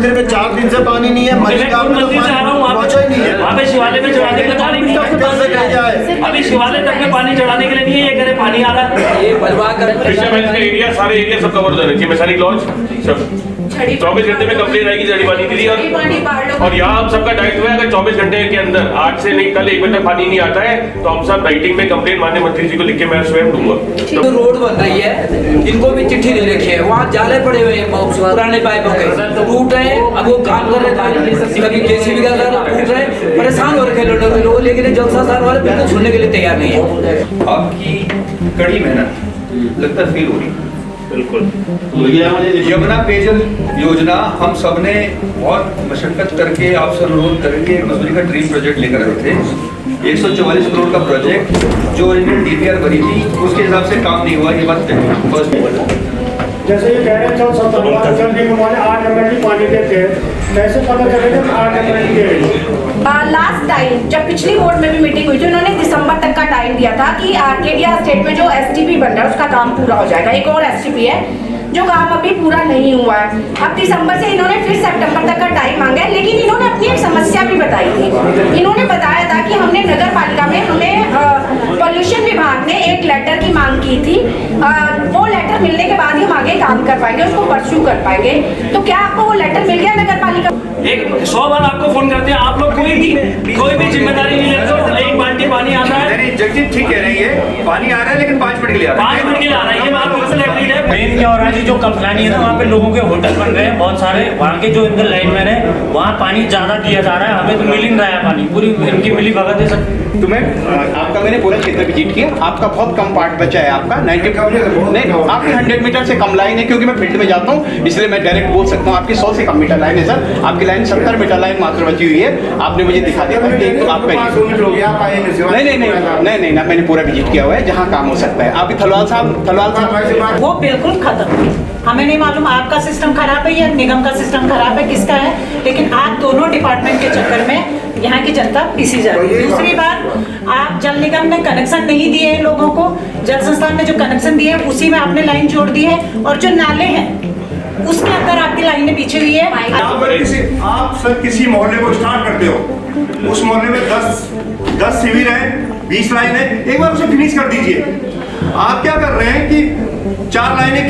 मंदिर में 4 दिन से पानी नहीं है, मलिकापुर में मंदिर से आ रहा हूँ, पहुंचा ही नहीं है। वहाँ पे शिवालय में चढ़ाने के लिए पानी नहीं है। कैसे ले जाए? अभी शिवालय तक में पानी चढ़ाने के लिए नहीं है, ये करे पानी आ रहा है। ये बलवा कर फिशरमैन का एरिया, सारे एरिया सब कवर हो जाने चाहिए। मैसानिक लॉज सब 24 घंटे में कंप्लेन आएगी जड़ी पानी दीदी। और यहाँ हम सबका दायित्व है, अगर 24 घंटे के अंदर आज से नहीं कल 1 बजे तक पानी नहीं आता है तो हम सब राइटिंग में कंप्लेन माननीय मंत्री जी को लिख के मैं स्वयं दूंगा। तो रोड बन रही है, इनको भी चिट्ठी दे रखी है, वहाँ जाले पड़े हुए हैं पुराने पाइपों के, टूट रहे हैं। अब वो काम कर रहे थे, कभी जेसीबी का टूट रहे, परेशान हो रखे लोग, लेकिन जलसा सार वाले बिल्कुल सुनने के लिए तैयार नहीं है। आपकी कड़ी मेहनत लगता फील हो रही है। बिल्कुल। यमुना पेयजल योजना हम सबने बहुत मशक्कत करके आपसे अनुरोध करके मसूरी का ड्रीम प्रोजेक्ट लेकर आए थे। 144 करोड़ का प्रोजेक्ट जो ओरिजिनल डीपीआर बनी थी उसके हिसाब से काम नहीं हुआ, ये बात फर्स्ट। जैसे ये कह रहे हैं जल निगम वाले 8 MLD पानी देते हैं, कैसे पता चलेगा 8 MLD दे रही है? लास्ट टाइम जब पिछली बोर्ड में भी मीटिंग हुई थी, उन्होंने दिसंबर तक का टाइम दिया था कि आर्केडिया स्टेट में जो एसटीपी बन रहा है उसका काम पूरा हो जाएगा। एक और एसटीपी है जो काम अभी पूरा नहीं हुआ है। अब दिसंबर से इन्होंने फिर सितंबर तक का टाइम मांगा है, लेकिन इन्होंने अपनी एक समस्या भी बताई थी। इन्होंने बताया था कि हमने नगर पालिका में हमें पॉल्यूशन विभाग ने एक लेटर की मांग की थी, वो लेटर मिलने के बाद ही हम आगे काम कर पाएंगे, उसको परस्यू कर पाएंगे। तो क्या आपको वो लेटर मिल गया नगर पालिका? एक 100 बार आपको फोन करते हैं, आप लोग कोई भी जिम्मेदारी नहीं लेते हो। एक बाल्टी पानी आता है, नहीं जगजीत ठीक कह रही है, पानी आ रहा है लेकिन 5 मिनट के लिए आ रहा है। 5 मिनट के लिए आ रहा है, ये बात बिल्कुल एग्रीड है। मेन क्या हो रहा है जी, जो कंप्लेंट है ना, वहाँ पे लोगों के होटल बन रहे हैं बहुत सारे, वहाँ के जो इनके लाइनमैन है वहाँ पानी ज्यादा दिया जा रहा है, हमें तो मिल ही नहीं रहा है पानी, पूरी इनकी मिली भगत है सब। आपका मैंने पूरा क्षेत्र विजिट किया, आपका बहुत कम पार्ट बचा है, आपका 90 नहीं, आपकी 100 मीटर से कम लाइन है, क्योंकि मैं फील्ड में जाता हूँ इसलिए मैं डायरेक्ट बोल सकता हूँ। आपकी 100 से कम मीटर लाइन है सर, आपकी लाइन 70 मीटर लाइन मात्र बची हुई है। आपने मुझे दिखा दिया एक तो आपका नहीं, मैंने पूरा विजिट किया हुआ है जहाँ काम हो सकता है। आप थलवाल साहब वो बिल्कुल खत्म। हमें नहीं मालूम आपका सिस्टम खराब है या निगम का सिस्टम खराब है, किसका है, लेकिन आप दोनों डिपार्टमेंट के चक्कर में यहाँ की जनता पीसी जा रही है। दूसरी बात, आप जल निगम ने कनेक्शन नहीं दिए हैं लोगों को, जल संस्थान ने जो कनेक्शन दिए उसी में आपने लाइन जोड़ दी है, और जो नाले हैं उसके अंदर आपकी लाइनें पीछे हुई है। आप सर किसी मोहल्ले को स्टार्ट करते हो, उस मोहल्ले में 10 शिविर है, 20 लाइन है, एक बार उसे फिनिश कर दीजिए। आप क्या कर रहे हैं कि 4 लाइनें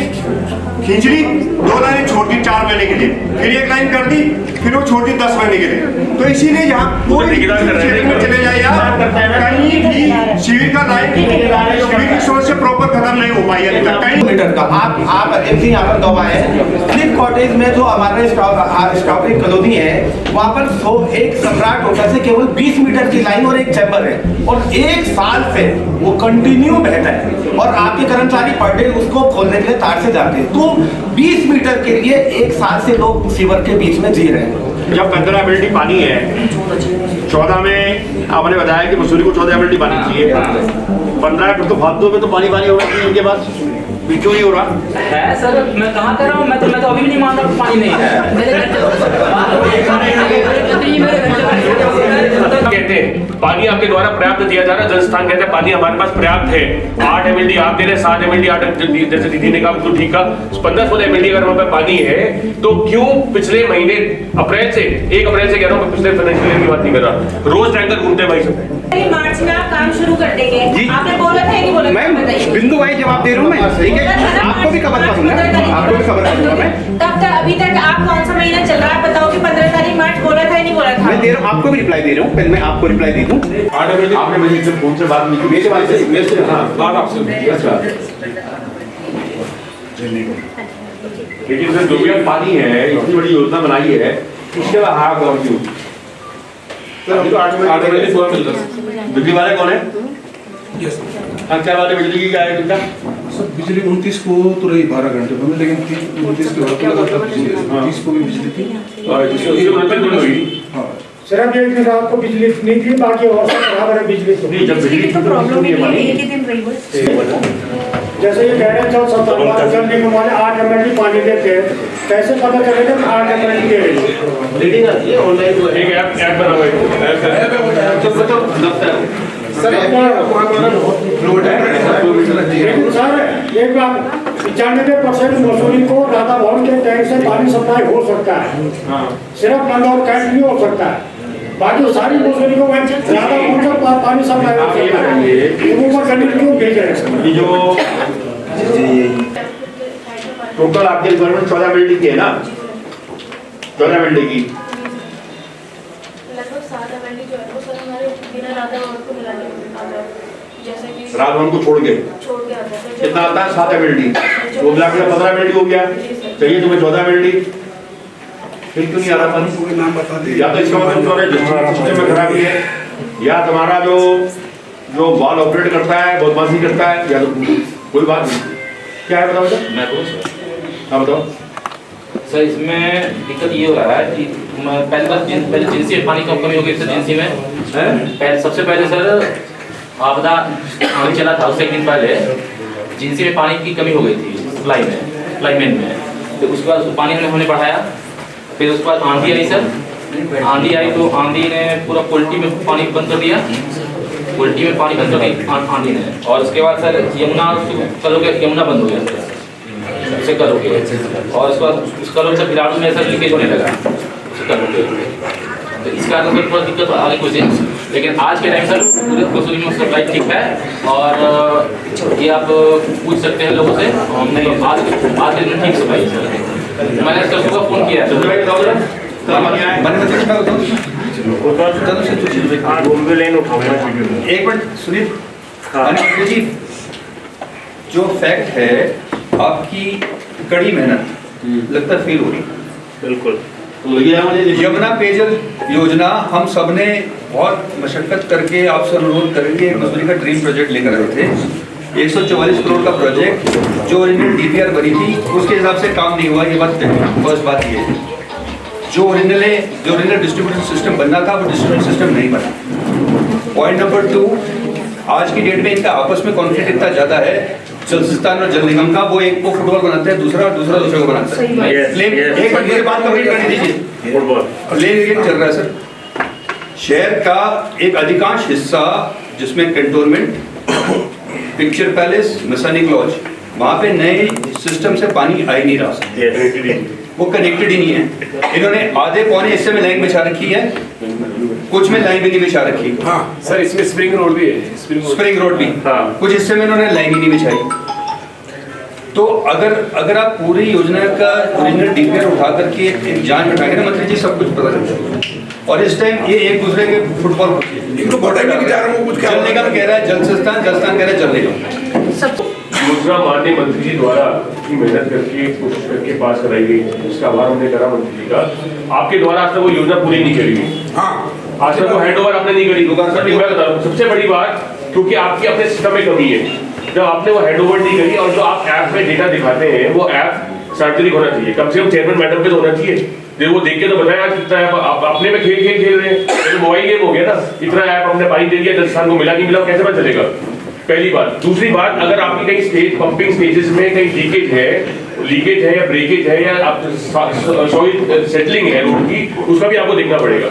खींच ली, 2 लाइनें छोड़ दी 4 महीने के लिए, फिर 1 लाइन कर दी, फिर वो छोड़ दी 10 महीने के लिए। तो इसीलिए यहाँ चले जाए आप, कहीं भी शिविर का लाइन शिविर की सोच से प्रॉपर खत्म नहीं हो पाई अभी तक कहीं मीटर का आप एक चीज यहाँ पर दवा है, क्लिफ कॉटेज में जो हमारे स्टॉपिंग कॉलोनी है वहाँ पर एक सम्राट होटल से केवल 20 मीटर की लाइन और एक चैम्बर है, और 1 साल से वो कंटिन्यू बहता है, और आपके कर्मचारी पर डे उसको खोलने के लिए तार से जाते हैं। तो 20 मीटर के लिए 1 साल से लोग सीवर के बीच में जी रहे हैं। जब 15 MLD पानी है, 14 में आपने बताया कि मसूरी को 14 MLD पानी चाहिए, 15 फिर तो फालतू में तो पानी हो रहा है इनके पास, क्यों नहीं हो रहा है सर? मैं कहाँ कर रहा हूँ, मैं तो अभी भी नहीं मान रहा पानी नहीं है मेरे घर कहते हैं पानी आपके द्वारा पर्याप्त दिया जा रहा है, जलस्थान कहते हैं पानी हमारे पास पर्याप्त है। 8 MLD आप दे रहे, 7 MLD 8 जैसे दीदी ने कहा तो ठीक है, 15-16 MLD अगर हमारे पास पानी है तो क्यों पिछले महीने अप्रैल से 1 अप्रैल से कह रहा हूँ, पिछले फाइनेंशियल ईयर की बात नहीं कर रहा, रोज टैंकर घूमते हैं भाई सब। मार्च में आप काम शुरू कर देंगे, आपने बोला था नहीं बोला? मैम बिंदु भाई जवाब दे रहा हूँ मैं, ठीक है, आपको भी खबर करूँगा, आपको भी खबर करूँगा मैं। तब तक अभी तक आप कौन सा महीना चल रहा है बताओ कि 15 तारीख मार्च बोला था नहीं बोला था? मैं दे रहा हूँ, आपको भी रिप्लाई दे रहा हूँ, पहले मैं आपको रिप्लाई दे दूँ। आपने मुझे एकदम फोन से बात नहीं की, मेरे बात से हाँ बात आपसे, लेकिन सर जो भी पानी है इतनी बड़ी योजना बनाई है, इसके बाद हार दौड़ क्यों? बिजली वाले कौन है? क्या बात है बिजली की? क्या है इनका? सर बिजली 29 को तो रही 12 घंटे में, लेकिन 29 के बाद लगातार 30 को भी बिजली थी। सिर्फ एक दिन रात को बिजली नहीं थी, बाकी और सब बराबर है बिजली तो। जब बिजली तो प्रॉब्लम नहीं है, एक ही दिन रही। जैसे ये कह रहे हैं जल निगम वाले 8 MLD पानी देते हैं, कैसे पता चलेगा 8 MLD दे रही है? रीडिंग आती है ऑनलाइन, एक ऐप बना हुआ है सर एक बात 95% मसूरी को राधा भवन के टैंक से पानी सप्लाई हो सकता है, सिर्फ नंदौर कैंट नहीं हो सकता है, बाकी सारी मसूरी को राधा भवन से पानी सप्लाई हो सकता है। ऊपर कंडीशन क्यों भेज रहे हैं? जो टोटल आपके रिक्वायरमेंट 14 बिल्डिंग की है ना, 14 बिल्डिंग की लगभग 7 बिल्डिंग जो है वो सर हमारे बिना राधा भवन को मिला के आता है, जैसे कि रात भवन को छोड़ के आता है। कितना आता है? 7 बिल्डिंग, वो मिला के 15 बिल्डिंग हो गया। चाहिए तुम्हें 14 बिल्डिंग, फिर क्यों नहीं आ रहा पानी? नाम बता दीजिए। या तो इसका मतलब तुम्हारे सिस्टम में खराबी है, या तुम्हारा जो बॉल ऑपरेट करता है बदमाशी करता है, या तो कोई बात नहीं। क्या है बताओ सर? मैं बोलूं सर? हाँ बताओ सर। इसमें दिक्कत ये हो रहा है कि पहले जिनसी पानी की कमी हो गई सर जिनसी में। सबसे पहले सर आपदा पानी चला था, उससे एक दिन पहले जिनसी में पानी की कमी हो गई थी सप्लाई में। तो उसके बाद पानी हमने बढ़ाया, फिर उसके बाद आंधी आई सर। आंधी आई तो आंधी ने पूरा पोल्ट्री में पानी बंद कर दिया, पोल्ट्री में पानी बंद कर दिया आंधी ने। और उसके बाद सर यमुना बंद हो गया से करोगे, और उसका लोग सब विराट में सर लीकेज होने लगा करोगे। तो इस कारण से थोड़ा दिक्कत आ रही कुछ, लेकिन आज के टाइम सर पूरे मसूरी में सप्लाई ठीक है। और ये आप पूछ सकते हैं लोगों से, हमने आज के दिन ठीक सप्लाई सर। मैंने सर सुबह फ़ोन किया एक मिनट सुनील जी, जो फैक्ट है आपकी कड़ी मेहनत लगता फेल हो रही। बिल्कुल। यमुना पेयजल योजना हम सब ने बहुत मशक्कत करके आपसे अनुरोध करके मसूरी का ड्रीम प्रोजेक्ट लेकर आए थे। 144 करोड़ का प्रोजेक्ट जो ओरिजिनल डीपीआर बनी थी उसके हिसाब से काम नहीं हुआ, ये बात फर्स्ट बात ये है। जो ओरिजिनल डिस्ट्रीब्यूशन सिस्टम बनना था वो डिस्ट्रीब्यूशन सिस्टम नहीं बना। पॉइंट नंबर 2, आज की डेट में इनका आपस में कॉन्फ्लिक्ट इतना ज़्यादा है, जलसिस्तान और जल निगम का, वो एक को फुटबॉल बनाते हैं, दूसरा दूसरे को बनाता है। एक बार मेरी बात कंप्लीट करने दीजिए। फुटबॉल लेन चल रहा है सर। शहर का एक अधिकांश हिस्सा जिसमें कैंटोनमेंट, पिक्चर पैलेस, मैसानिक लॉज, वहाँ पे नए सिस्टम से पानी आ ही नहीं रहा, वो कनेक्टेड ही नहीं है। इन्होंने आधे पौने हिस्से में लाइन बिछा रखी है, कुछ में लाइन भी नहीं बिछा रखी। हाँ सर, इसमें स्प्रिंग रोड भी है, स्प्रिंग रोड भी। हाँ। कुछ हिस्से में इन्होंने लाइन ही नहीं बिछाई। तो अगर आप पूरी योजना का ओरिजिनल डीपीआर उठा करके एक जांच बैठाएंगे ना मंत्री जी, सब कुछ पता चल जाएगा। और इस टाइम ये एक दूसरे के फुटबॉल जल निगम कह रहा है जल संस्थान कह रहा है जल निगम। दूसरा माननीय मंत्री जी द्वारा की मेहनत करके कोशिश करके पास कराई गई, इसका आभार हमने करा मंत्री जी का। आपके द्वारा आज तक वो योजना पूरी नहीं करी गई। हाँ, आज तक वो हैंड ओवर आपने नहीं करी। मैं बता रहा हूँ सबसे बड़ी बात, क्योंकि आपकी अपने सिस्टम में कमी है। जब आपने वो हैंड ओवर नहीं करी, और जो आप ऐप में डेटा दिखाते हैं वो ऐप सार्वजनिक होना चाहिए, कम से कम चेयरमैन मैडम पे तो होना चाहिए। वो देख के तो बताया कितना ऐप आप अपने में खेल रहे हैं, तो मोबाइल गेम हो गया ना। इतना ऐप हमने पानी दे दिया, राजस्थान को मिला नहीं मिला, कैसे पता चलेगा? पहली बात। दूसरी बात, अगर आपकी कहीं स्टेज पंपिंग स्टेजेस में कहीं लीकेज है या ब्रेकेज है या सॉइल सेटलिंग है रोड की, उसका भी आपको देखना पड़ेगा।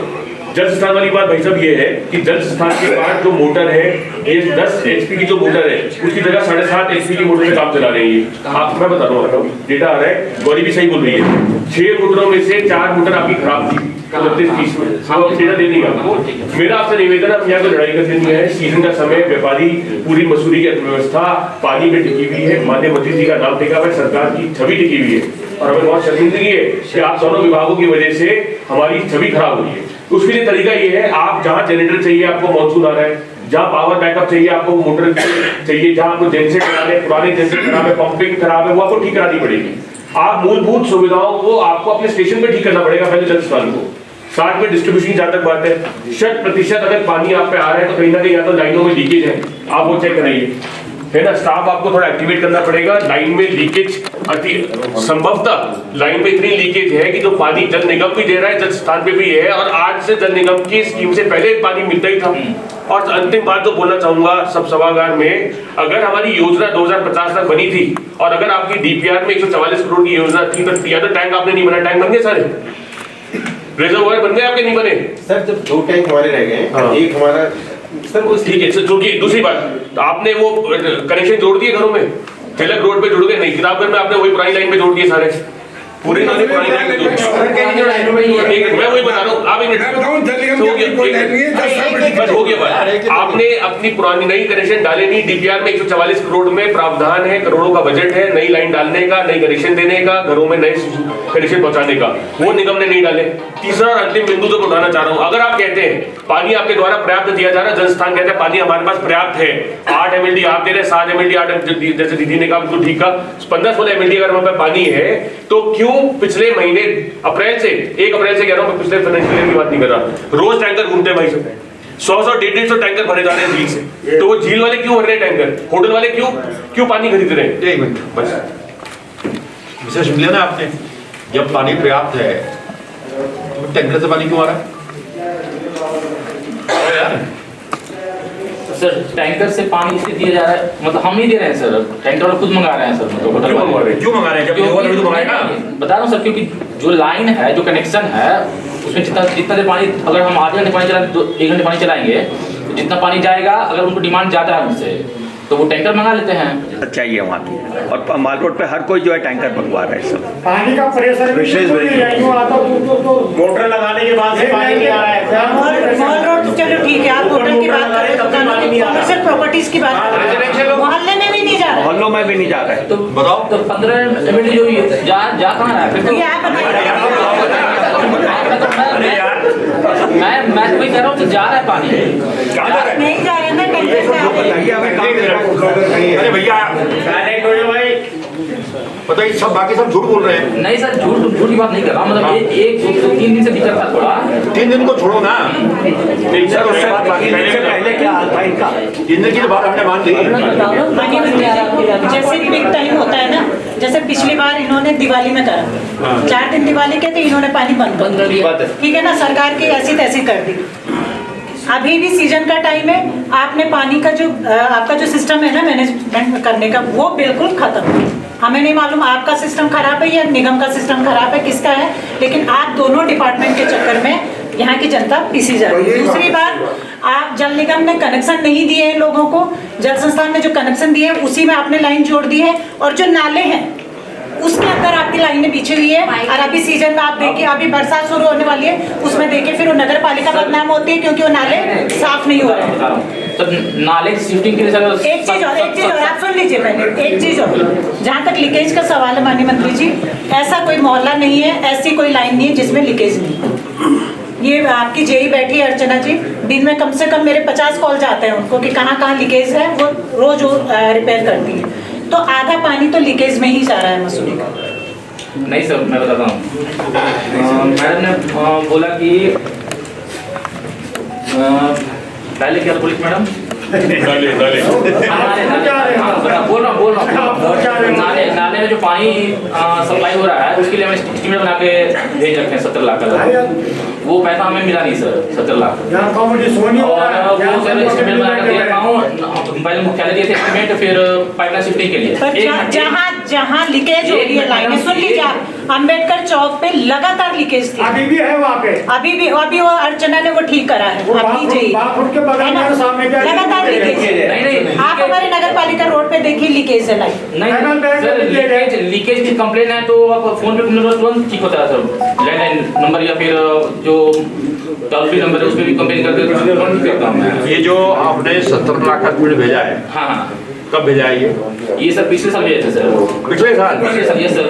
जल स्थान वाली बात भाई साहब ये है कि जल स्थान के बाद जो मोटर है, ये 10 HP की जो मोटर है उसकी जगह 7.5 HP की मोटर से काम चला रहे हैं। आप मैं बता रहा हूँ, डेटा आ रहा है, गौरी भी सही बोल रही है। 6 मोटरों में से 4 मोटर आपकी खराब थी 29-30 में। हाँ, डेटा दे देंगे आपको। मेरा आपसे निवेदन है, यहाँ को लड़ाई करते नहीं है। सीजन का समय, व्यापारी, पूरी मसूरी की अर्थव्यवस्था पानी में टिकी हुई है। माननीय मंत्री जी का नाम टिका हुआ है, सरकार की छवि टिकी हुई है, और हमें बहुत शर्मिंदगी है कि आप दोनों विभागों की वजह से हमारी छवि खराब हुई है। उसके लिए तरीका ये है, आप जहाँ जनरेटर चाहिए आपको मानसून आ रहा है, जहाँ पावर बैकअप चाहिए आपको मोटर चाहिए, जहाँ आपको जेनसेट खराब है, पुराने जेनसेट खराब है, पंपिंग खराब है, वो आपको ठीक करानी पड़ेगी। आप मूलभूत सुविधाओं को आपको अपने स्टेशन पे ठीक करना पड़ेगा। पहले जल स्थान को 60 में डिस्ट्रीब्यूशन जहाँ तक बात है, 100% अगर पानी आप पे आ रहा है तो कहीं ना कहीं या तो लाइनों में लीकेज है, आप वो चेक कराइए, है ना। स्टाफ आपको थोड़ा एक्टिवेट करना पड़ेगा। लाइन में लीकेज संभवतः लाइन में इतनी लीकेज है कि जो पानी जल निगम भी दे रहा है, जल स्थान पे भी है, और आज से जल निगम की स्कीम से पहले पानी मिलता ही था। और अंतिम बात जो बोलना चाहूंगा सब सभागार में, अगर हमारी योजना 2050 तक बनी थी और अगर आपकी डीपीआर में 144 करोड़ की योजना थी, तो या तो टैंक आपने नहीं बना, टैंक बन गए सारे, रिजर्वायर बन गए आपके, नहीं बने सर। जब 2 टैंक हमारे रह गए, हाँ। एक हमारा सर वो ठीक है। जो कि दूसरी बात, आपने वो कनेक्शन जोड़ दिए घरों में, तिलक रोड पे जुड़ गए, नहीं किताबगंज में आपने वही पुरानी लाइन पे जोड़ दिए सारे, पूरी नाली पुरानी लाइन पे जोड़ दिए। मैं वही बता रहा हूँ, आप एक मिनट बस हो गया बात। आपने अपनी पुरानी नई कनेक्शन डाले नहीं, डीपीआर में 144 करोड़ में प्रावधान है, करोड़ों का बजट है नई लाइन डालने का, नई कनेक्शन देने का, घरों में नए कनेक्शन पहुंचाने का, वो निगम ने नहीं डाले। तीसरा और अंतिम बिंदु तो उठाना चाह रहा हूँ, अगर आप कहते हैं पानी आपके द्वारा पर्याप्त दिया जा रहा है, जनस्थान कहते हैं पानी हमारे पास पर्याप्त है, 8 MLD आप दे रहे, 7 MLD 8 जैसे दीदी ने कहा तो ठीक है, 15-16 MLD अगर हमारे पास पानी है तो क्यों पिछले महीने अप्रैल से 1 अप्रैल से कह रहा हूँ, पिछले फाइनेंशियल ईयर की बात नहीं कर रहा, रोज टैंकर घूमते हैं भाई सब, 100-150 टैंकर भरे जा रहे हैं झील से, तो वो झील वाले क्यों भर रहे हैं टैंकर, होटल वाले क्यों पानी खरीद रहे हैं? एक मिनट बस विषय सुन लिया ना आपने, जब पानी पर्याप्त है तो टैंकर से पानी क्यों आ रहा है? सर टैंकर से पानी इसलिए दिया जा रहा है, मतलब हम नहीं दे रहे हैं सर, टैंकर वाले खुद मंगा रहे हैं सर, मतलब होटल वाले क्यों मंगा रहे हैं? जब होगा तभी तो मंगाएगा। बता रहा हूँ सर, क्योंकि जो लाइन है, जो कनेक्शन है, उसमें जितना देर पानी, अगर हम आधे घंटे पानी चला 1 घंटे पानी चलाएंगे तो जितना पानी जाएगा, अगर उनको डिमांड ज्यादा है उनसे तो वो टैंकर मंगा लेते हैं। चाहिए वहाँ की, और माल रोड पे हर कोई जो है टैंकर मंगवा रहा है सब। पानी का प्रेशर विशेष मोटर लगाने के बाद से पानी नहीं आ रहा है। मॉल रोड चलो ठीक है, आप होटल की बात कर रहे हो, कमर्शियल प्रॉपर्टीज की बात कर रहे हो, मोहल्ले में भी नहीं जा रहा, मोहल्लों में भी नहीं जा रहा है। तो बताओ, तो 15 MLD जो जा कहाँ रहा है फिर? मैं तो वही कह रहा हूँ कि जा रहा है पानी, नहीं जा रहा है ना, अरे भैया पता है सब बाकी सब झूठ बोल रहे हैं। नहीं सर, झूठ की बात नहीं कर रहा, मतलब एक 2-3 दिन से दिक्कत था थोड़ा, 3 दिन को छोड़ो ना, पहले क्या हाल था इनका? 3 दिन की तो बात हमने मान ली। जैसे बिग टाइम होता है ना, जैसे पिछली बार इन्होंने दिवाली में करा, 4 दिन दिवाली के थे, इन्होंने पानी बंद कर दिया, ठीक है ना, सरकार की ऐसी तैसी कर दी। अभी भी सीजन का टाइम है, आपने पानी का जो आपका जो सिस्टम है ना मैनेजमेंट करने का, वो बिल्कुल खत्म है। हमें नहीं मालूम आपका सिस्टम खराब है या निगम का सिस्टम खराब है, किसका है, लेकिन आप दोनों डिपार्टमेंट के चक्कर में यहाँ की जनता पीसी जा रही है। दूसरी बात, आप जल निगम ने कनेक्शन नहीं दिए हैं लोगों को, जल संस्थान ने जो कनेक्शन दिए हैं उसी में आपने लाइन जोड़ दी है, और जो नाले हैं उसके अंदर आपकी लाइनें बिछी हुई है। और अभी सीजन में आप देखिए, अभी बरसात शुरू होने वाली है, उसमें देखिए फिर वो नगर पालिका बदनाम होती है क्योंकि वो नाले साफ नहीं हो रहे हैं। तो नाले शिफ्टिंग के लिए सर एक चीज और आप सुन लीजिए पहले, एक चीज और, जहाँ तक लीकेज का सवाल है माननीय मंत्री जी, ऐसा कोई मोहल्ला नहीं है, ऐसी कोई लाइन नहीं है जिसमें लीकेज नहीं है। ये आपकी जेई बैठी है अर्चना जी, दिन में कम से कम मेरे 50 कॉल जाते हैं उनको कि कहाँ कहाँ लीकेज है, वो रोज रिपेयर करती है। तो आधा पानी तो लीकेज में ही जा रहा है मसूरी का। नहीं सर, मैं बताता हूँ, मैडम ने बोला कि पहले क्या बोली मैडम, बोल रहा हूँ, नाले में जो पानी सप्लाई हो रहा है उसके लिए हमें एस्टीमेट बना के भेज रखे हैं 17 लाख का, वो पैसा हमें मिला नहीं सर, 17 लाख, और वो सर एस्टीमेट बना के दे रखा हूँ, पहले मुख्यालय दिए थे एस्टीमेट, फिर पाइपलाइन शिफ्टिंग के लिए। जहाँ लीकेज हो रही है लाइनें, सुन लीजिए आप, अम्बेडकर चौक पे लगातार लीकेज थी, अभी भी है वहाँ पे, अभी वो अर्चना ने वो ठीक करा है, आपकी जेई लगातार लीकेज। नहीं, आप हमारे नगर पालिका रोड पे देखिए लीकेज है लाइन। नहीं सर, लीकेज की कंप्लेन है तो आप फोन पे तुरंत ठीक होता है सर, लैंडलाइन नंबर या फिर जो टोल फ्री नंबर है उस पर भी कंप्लेन करते हैं, तुरंत ठीक करता हूँ मैं। ये जो आपने 17 लाख का बिल भेजा है, हाँ, कब भेजा है ये सर पिछले साल भेजे थे सर, पिछले साल ये सर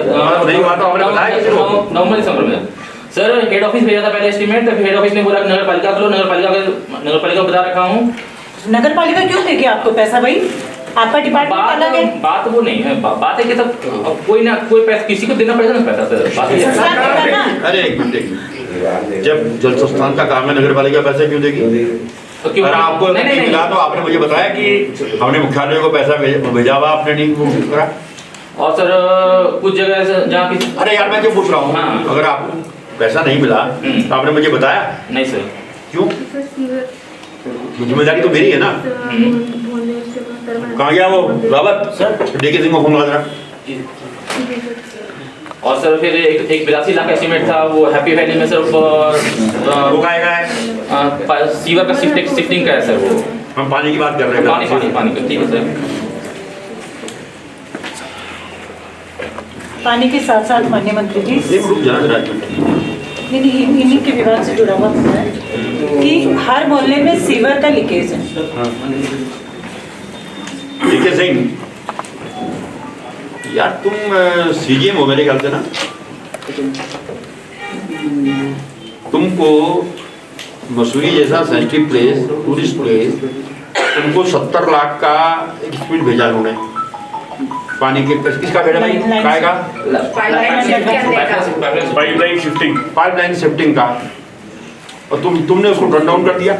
नहीं हुआ तो आपने बताया नवंबर दिसंबर में सर, हेड ऑफिस भेजा था पहले एस्टीमेट, तो हेड ऑफिस ने बोला नगर पालिका को, नगर पालिका को बता रखा हूँ। नगर पालिका क्यों देगी आपको पैसा भाई, आपका डिपार्टमेंट अलग है। बात वो नहीं है, बात है कि सब कोई ना कोई पैसा किसी को देना पड़ेगा ना पैसा सर, बात है। अरे एक मिनट, जब जल संस्थान का काम है नगर पालिका पैसा क्यों देगी? अगर आपको नहीं मिला तो आपने मुझे बताया कि हमने मुख्यालय को पैसा भेजा हुआ, आपने नहीं करा। और सर कुछ जगह जहाँ की, अरे यार मैं क्यों पूछ रहा हूँ, हाँ। अगर आपको पैसा नहीं मिला तो आपने मुझे बताया नहीं सर, क्यों? जिम्मेदारी तो मेरी है ना। कहाँ गया वो रावत सर, डीके सिंह को फोन लगा देना। और सर फिर एक 82 लाख एस्टीमेट था वो हैप्पी वैली में सर, वो है सीवर का शिफ्टिंग का है सर, वो हम पानी की बात कर रहे हैं, पानी का, ठीक है सर। पानी के साथ साथ माननीय मंत्री जी रुक जाना राजमंड इन्हीं के विभाग से जुड़ा हुआ मुद्दा है कि हर मोहल्ले में सीवर का लीकेज है। ठीक है सिंह यार तुम सीजीएम हो मेरे ख्याल से ना, तुमको मसूरी जैसा सेंसिटिव प्लेस, टूरिस्ट प्लेस, तुमको 70 लाख का एक स्पीड भेजा उन्होंने पानी के। किसका भेजा भाई? काएगा पाइपलाइन शिफ्टिंग का, और तुमने उसको टर्न डाउन कर दिया।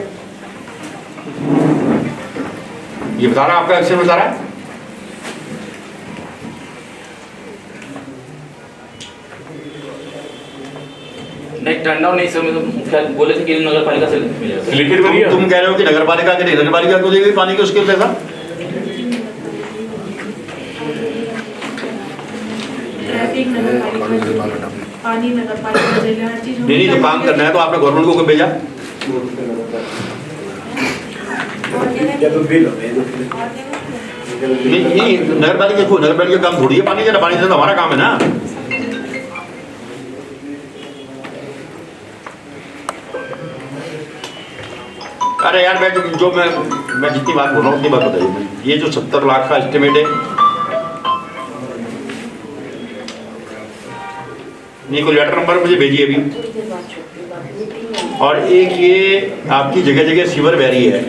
ये बता रहा आपका एक्शन बता रहा है। नहीं टर्न डाउन नहीं सर, मैं बोले थे कि नगर पालिका से मिलेगा। लेकिन तुम कह रहे हो कि नगर पालिका के नहीं, नगर पालिका को देगी पानी के उसके पैसा। पानी नगर पालिका हर चीज नहीं तो काम करना है तो आपने गवर्नमेंट को क्यों भेजा? नहीं नगर पालिका काम थोड़ी है पानी देना, पानी देना हमारा काम है ना। अरे यार मैं जितनी बात बोल रहा हूँ उतनी बात बताइए। ये जो 70 लाख का एस्टिमेट है, ये कोई लेटर नंबर मुझे भेजिए अभी। और एक ये आपकी जगह जगह सीवर बह रही है,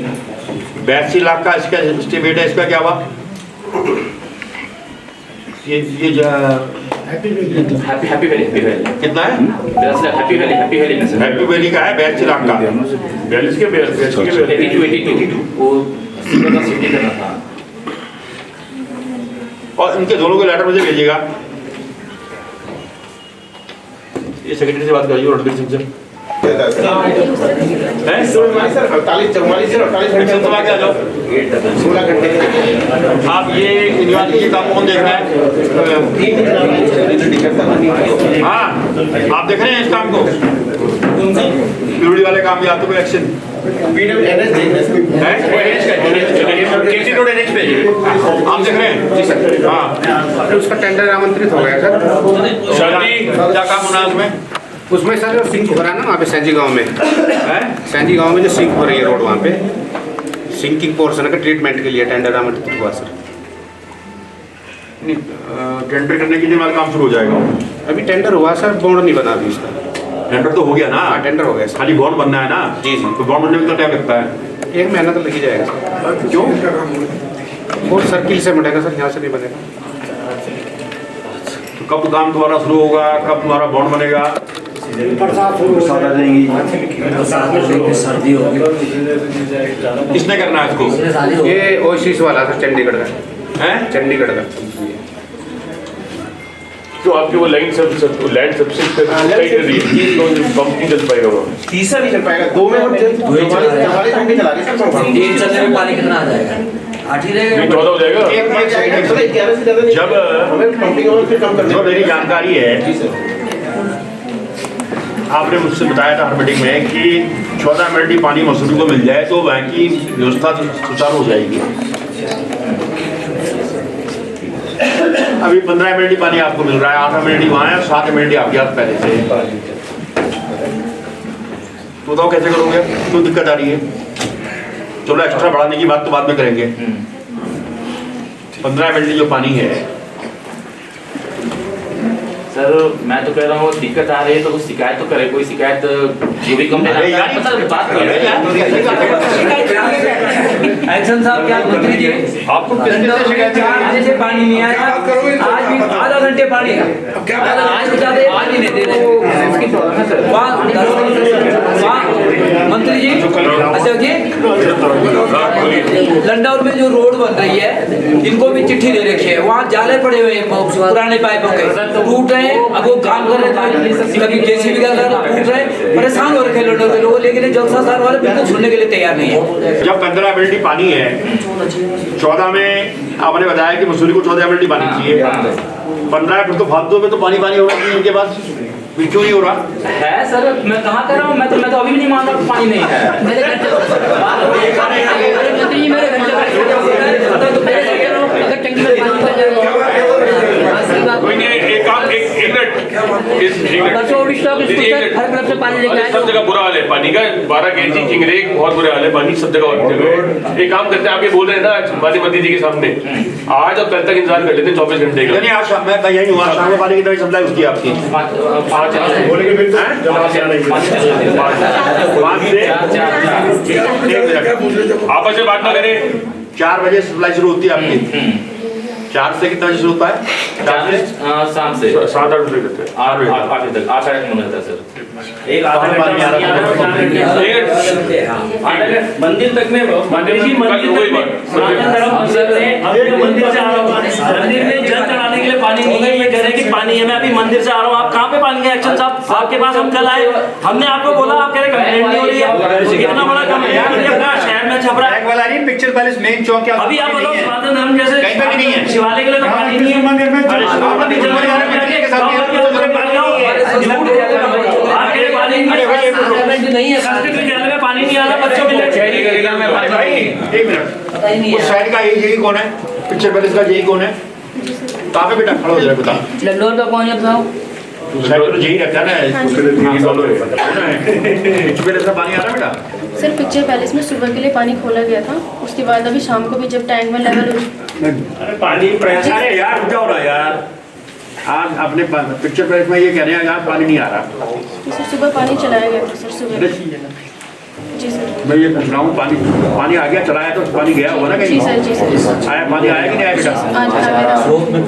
82 लाख का इसका एस्टिमेट है। इसका क्या हुआ? ये हैप्पी वैली कितना है? हैप्पी वैली का है 82 लाख का। 42 के 82 वो सीवर का शिफ्टिंग करना था। और इनके दोनों के लेटर मुझे भेजिएगा। ये सेक्रेटरी से बात करिए रणबीर सिंह से। 16 घंटे आप ये ये काम कौन देख रहा है? हाँ आप देख रहे हैं इस काम को? प्यूरिटी वाले काम भी आपको कोई एक्शन आप देख रहे हैं? हाँ उसका टेंडर आमंत्रित हो गया सर। क्या काम होना है उसमें? उसमें सर सिंक हो रहा है ना वहाँ पे सैंजी गांव में, सैंजी गांव में जो सिंक हो रही है रोड, वहाँ पे सिंकिंग पोर्शन का ट्रीटमेंट के लिए टेंडर आमंत्रित हुआ सर। टेंडर करने के लिए हमारा काम शुरू हो जाएगा। अभी टेंडर हुआ सर, बॉन्ड नहीं बना अभी इसका। टेंडर तो हो गया ना? टेंडर हो गया सर, खाली बॉन्ड बनना है ना? जी जी। तो बॉन्ड बनने में कितना टाइम लगता है? 1 महीना तो लग ही जाएगा सर। क्यों? वो सर्किल से बनेगा सर, यहाँ से नहीं बनेगा। तो कब काम तुम्हारा शुरू होगा, कब तुम्हारा बॉन्ड बनेगा? सर्दी होगी। किसने करना है इसको? ये ओएसिस वाला सर, चंडीगढ़ का है, चंडीगढ़ का। तो आपकी वो लैंड सब्सिडी पंप चल पाएगा वो? तीसरा नहीं चल पाएगा, 2 में हम 44 घंटे चला रहे सर। एक चलने में पानी कितना आ जाएगा? 8 ही रहेगा, 14 हो जाएगा। जो मेरी जानकारी है, आपने मुझसे बताया था हर मीटिंग में कि 14 मिनट पानी मसूरी को मिल जाए तो वहाँ की व्यवस्था सुचारू हो जाएगी। अभी 15 मिनट ही पानी आपको मिल रहा है, 8 मिनट ही वहाँ है, 7 मिनट ही आपके हाथ पहले से। तो बताओ कैसे करोगे? क्यों दिक्कत आ रही है? चलो एक्स्ट्रा बढ़ाने की बात तो बाद में करेंगे। 15 मिनट जो पानी है सर, मैं तो कह रहा हूँ दिक्कत आ रही है तो कुछ शिकायत तो करे, कोई शिकायत जो भी कंप्लेंट बात एक्शन साहब। क्या मंत्री जी आपको किसने शिकायत से पानी नहीं आया? आज भी आधा घंटे पानी, आज तो ज्यादा आज ही नहीं दे रहे मंत्री जी। अच्छा जी, लंडौर में जो रोड बन रही है इनको भी चिट्ठी दे रखी है, वहाँ जाले पड़े हुए हैं पुराने पाइपों के, टूट रहे। अब वो काम कर रहे थे, कभी जेसीबी का टूट रहे, परेशान हो रखे लोगों के लोग, लेकिन जलसा सार वाले बिल्कुल सुनने के लिए तैयार नहीं है। जब 15 मिनट ही पानी है, 14 में आपने बताया कि मसूरी को 14 मिनट ही पानी चाहिए, 15 फिर तो फालतू में तो पानी हो रहा है इनके पास, क्यों नहीं हो रहा है? सर मैं कहाँ कर रहा हूँ, मैं तो अभी भी नहीं मान रहा पानी नहीं है मेरे घर से। कोई नहीं, एक सब जगह बुरा हाल है पानी का। 12 kg किंगरेग बहुत बुरा हाल है पानी सब जगह। एक काम करते हैं, आप ये बोल रहे हैं ना माली मंत्री जी के सामने, आज और कल तक इंतजार कर लेते हैं 24 घंटे का। यानी आज शाम मैं यही हुआ, शाम में पानी की तरह सप्लाई उसकी आपकी आपस में बात ना करें। 4 बजे सप्लाई शुरू होती है आपकी। 4 से कितना बजे शुरू होता है? शाम से 7-8 बजे करते हैं। 8 बजे तक 8-9 बजे तक सर। एक आधा घंटा मंदिर तक में मंदिर से आ रहा हूँ, मंदिर में जल चढ़ाने के लिए पानी नहीं है। ये कह रहे हैं कि पानी है, मैं अभी मंदिर से आ रहा हूँ। आप कहाँ पे पानी है? एक्शन साहब आपके पास हम कल आए, हमने आपको बोला, आप कह रहे कंप्लेंट नहीं हो रही है। कितना बड़ा कंप्लेंट शहर में छप रहा है। पिक्चर पैलेस मेन चौक क्या अभी आप बताओ सनातन धर्म जैसे कहीं पे भी नहीं है। शिवालय के लिए तो पानी नहीं है। मंदिर में नहीं है, संस्कृत विद्यालय में पानी नहीं आ रहा बच्चों के लिए। एक मिनट, उस साइड का यही कौन है? पिक्चर पैलेस का यही कौन है? कहाँ पे बेटा खड़ा हो जाए बता। लंडोर का कौन है बताओ? साइड तो यही रखा ना। पिक्चर पैलेस का पानी आ रहा है बेटा? सर पिक्चर पैलेस में सुबह के लिए पानी खोला गया था, उसके बाद अभी शाम को भी जब टैंक में लेवल पानी परेशान है यार, रुक जाओ ना यार। आज अपने पिक्चर पैलेस में ये कह रहे हैं यार पानी नहीं आ रहा। सर सुबह पानी चलाया गया था सर सुबह। जी सर। मैं ये पूछ रहा हूँ, पानी आ गया, चलाया तो पानी गया होगा ना कहीं? जी सर, जी सर। आया पानी आया कि नहीं आया बेटा? आज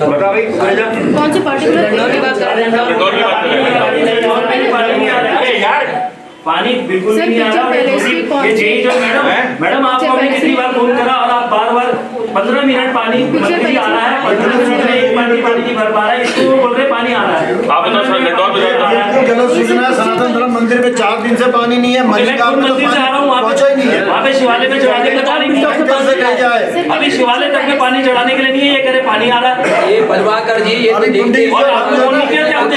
बता भाई कौन सी पार्टिकुलर यार पानी बिल्कुल सर, नहीं आ पिक्चर पैलेस की रहा। कौन ये सी? यही जो मैडम आपको हमने कितनी बार फोन करा और आप बार-बार 15 मिनट पानी मंत्री आ रहा है, 15 मिनट में एक बाल्टी पानी नहीं भर पा रहा है, इसको बोल रहे पानी आ रहा है। आप बताओ सर, लंडौर में जल सूचना सनातन धर्म मंदिर में 4 दिन से पानी नहीं है। मैं खुद मंदिर से आ रहा हूँ, वहाँ पे शिवालय में चढ़ाने के लिए पानी नहीं है। अभी शिवालय तक में पानी चढ़ाने के लिए नहीं है, ये करे पानी आ रहा है। ये प्रभाकर जी ये तो देखते और आपको फोन नहीं किया क्या आपने?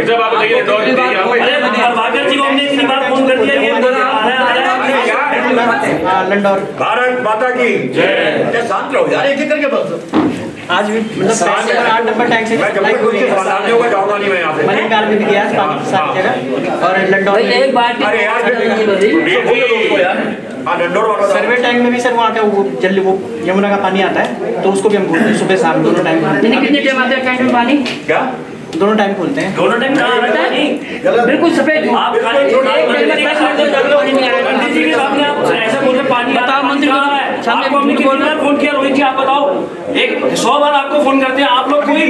जब आप बताइए लंडौर में अरे प्रभाकर जी को हमने इतनी बार फोन कर दिया, ये बोल रहा है भारत माता की जय। शांत रहो यार, एक करके बस। आज भी मतलब 8 नंबर टैंक से मैं जब तक कोई सवाल नहीं होगा जाऊंगा नहीं मैं यहाँ से। मलिंगार में भी गया पानी सारी जगह और लंडौर में एक बार अरे यार लंडौर वाला सर्वे टैंक में भी सर वहाँ का वो जल्दी वो यमुना का पानी आता है तो उसको भी हम खोलते हैं सुबह शाम दोनों टाइम। कितने टाइम आता है टैंक में पानी? क्या दोनों टाइम खोलते हैं। दोनों टाइम कहाँ रहता है? बिल्कुल सफेद। आप खाली पंडित जी के सामने आप ऐसा बोल रहे पानी बताओ मंत्री कहाँ है? सामने आपको हमने कितनी बार फोन किया रोहित जी, आप बताओ। एक 100 बार आपको फोन करते हैं, आप लोग कोई